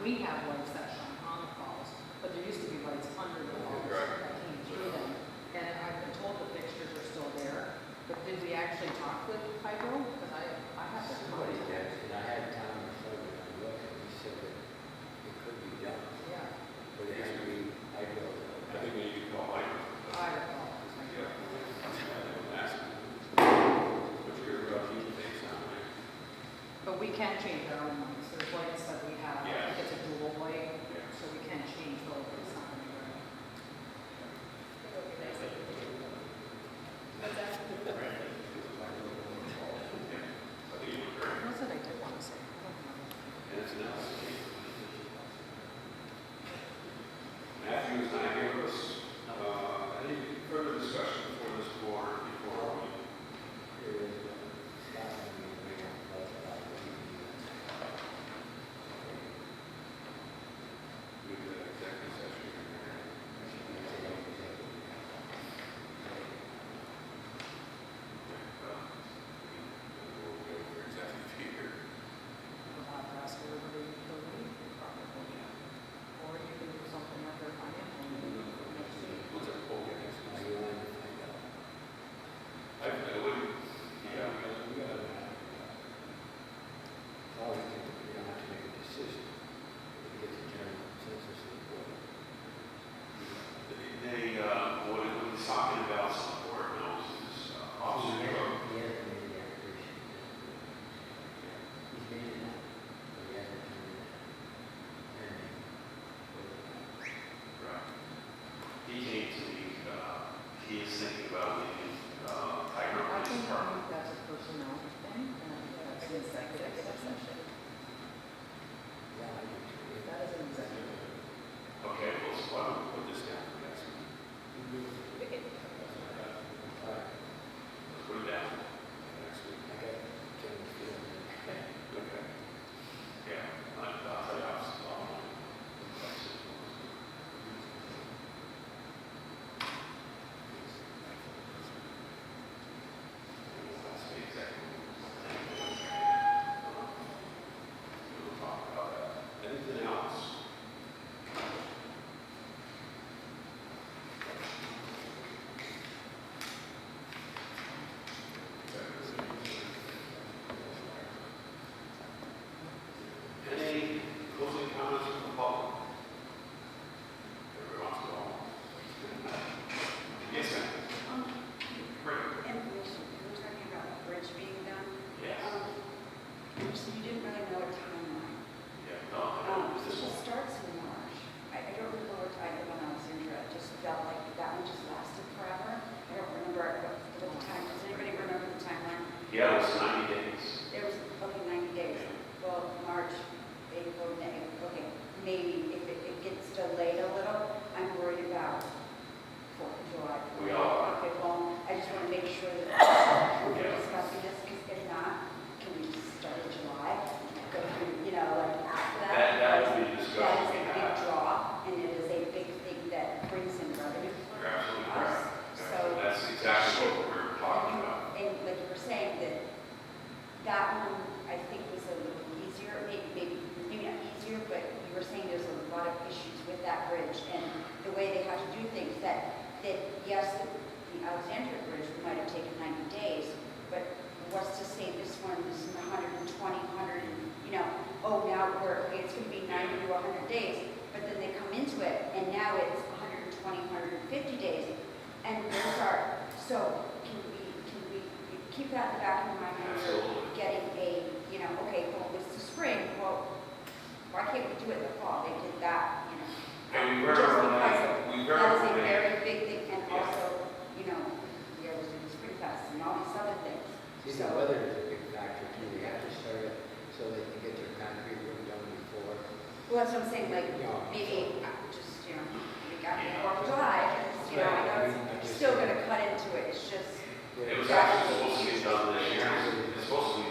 we have lights that shine on the falls, but there used to be lights under the falls that came through them. And I've been told the fixtures are still there, but did we actually talk with Hydro? Because I have to. Somebody did, and I had Tom Sullivan look, and he said that it could be done. Yeah. But it has to be hydro. I think we need to call Mike. I don't know. But we can change our own lights. There's lights that we have. I think it's a dual light, so we can change those. It's not gonna be right. What was it I did want to say? Anything else? Matthew is not here with us. Any further discussion before this board, before we? We did an executive session. We'll go for executive here. We'll have to ask everybody to leave, probably. Or you can do something after financial meeting next week. What's it? Oh, yeah, next Are you willing to find out? I would, yeah. Oh, you don't have to make a decision. You get the general consensus of the board. They, what he's talking about, some of the board knows is, officer. He hasn't made the application. He's made it now, but he hasn't turned it in. Right. He came to me, he is thinking about leaving, Tiger I Police think Department. that's a personnel thing, and I think that's an executive session. Yeah, I do too. That is an executive. Okay, well, so why don't we put this down for next week? All right, Let's put it down next week. I got general feeling. Okay. Yeah, I'll tell you, I'll. Anything else? Any closing comments from the public? Everyone wants to go home. Yes, ma'am. Great. Information, we were talking about the bridge being done. Yes. So you didn't really know a timeline. Yeah, no, It this one. starts in March. I don't remember what time when I was in here, it just felt like that one just lasted forever. I don't remember what the time, does anybody remember the timeline? Yeah, it was 90 days. It was, okay, 90 days. Well, March, April, May, okay, maybe if it gets delayed a little, I'm worried about 4th of July. We are. Okay, well, I just want to make sure that we're discussing this, because if not, can we just start in July? Go through, like after that? That would be a discussion That is we a big have. draw, and it is a big thing that brings in revenue for You're absolutely us. correct. So. That's exactly what we're talking about. And like you were saying, that one, I think, was a little easier, maybe not easier, but you were saying there's a lot of issues with that bridge and the way they have to do things, that yes, the Alexandria Bridge might have taken 90 days, but what's to say this one is 120, 100, oh, now it's going to be 90 to 100 days, but then they come into it and now it's 120, 150 days. And those are, so can we keep that in the back of your mind when we're getting okay, well, it's the spring, well, why can't we do it in the fall? They did that, And we Just very because that is a well very big thing, and also, we always do the spring fest and all these other things. See, the weather is a big factor too. They have to start it so they can get their concrete work done before. Well, that's what I'm saying, like, maybe just, we got the 4th of July, I know it's still gonna cut into it, it's just. It was actually supposed to be done this year. It's supposed to be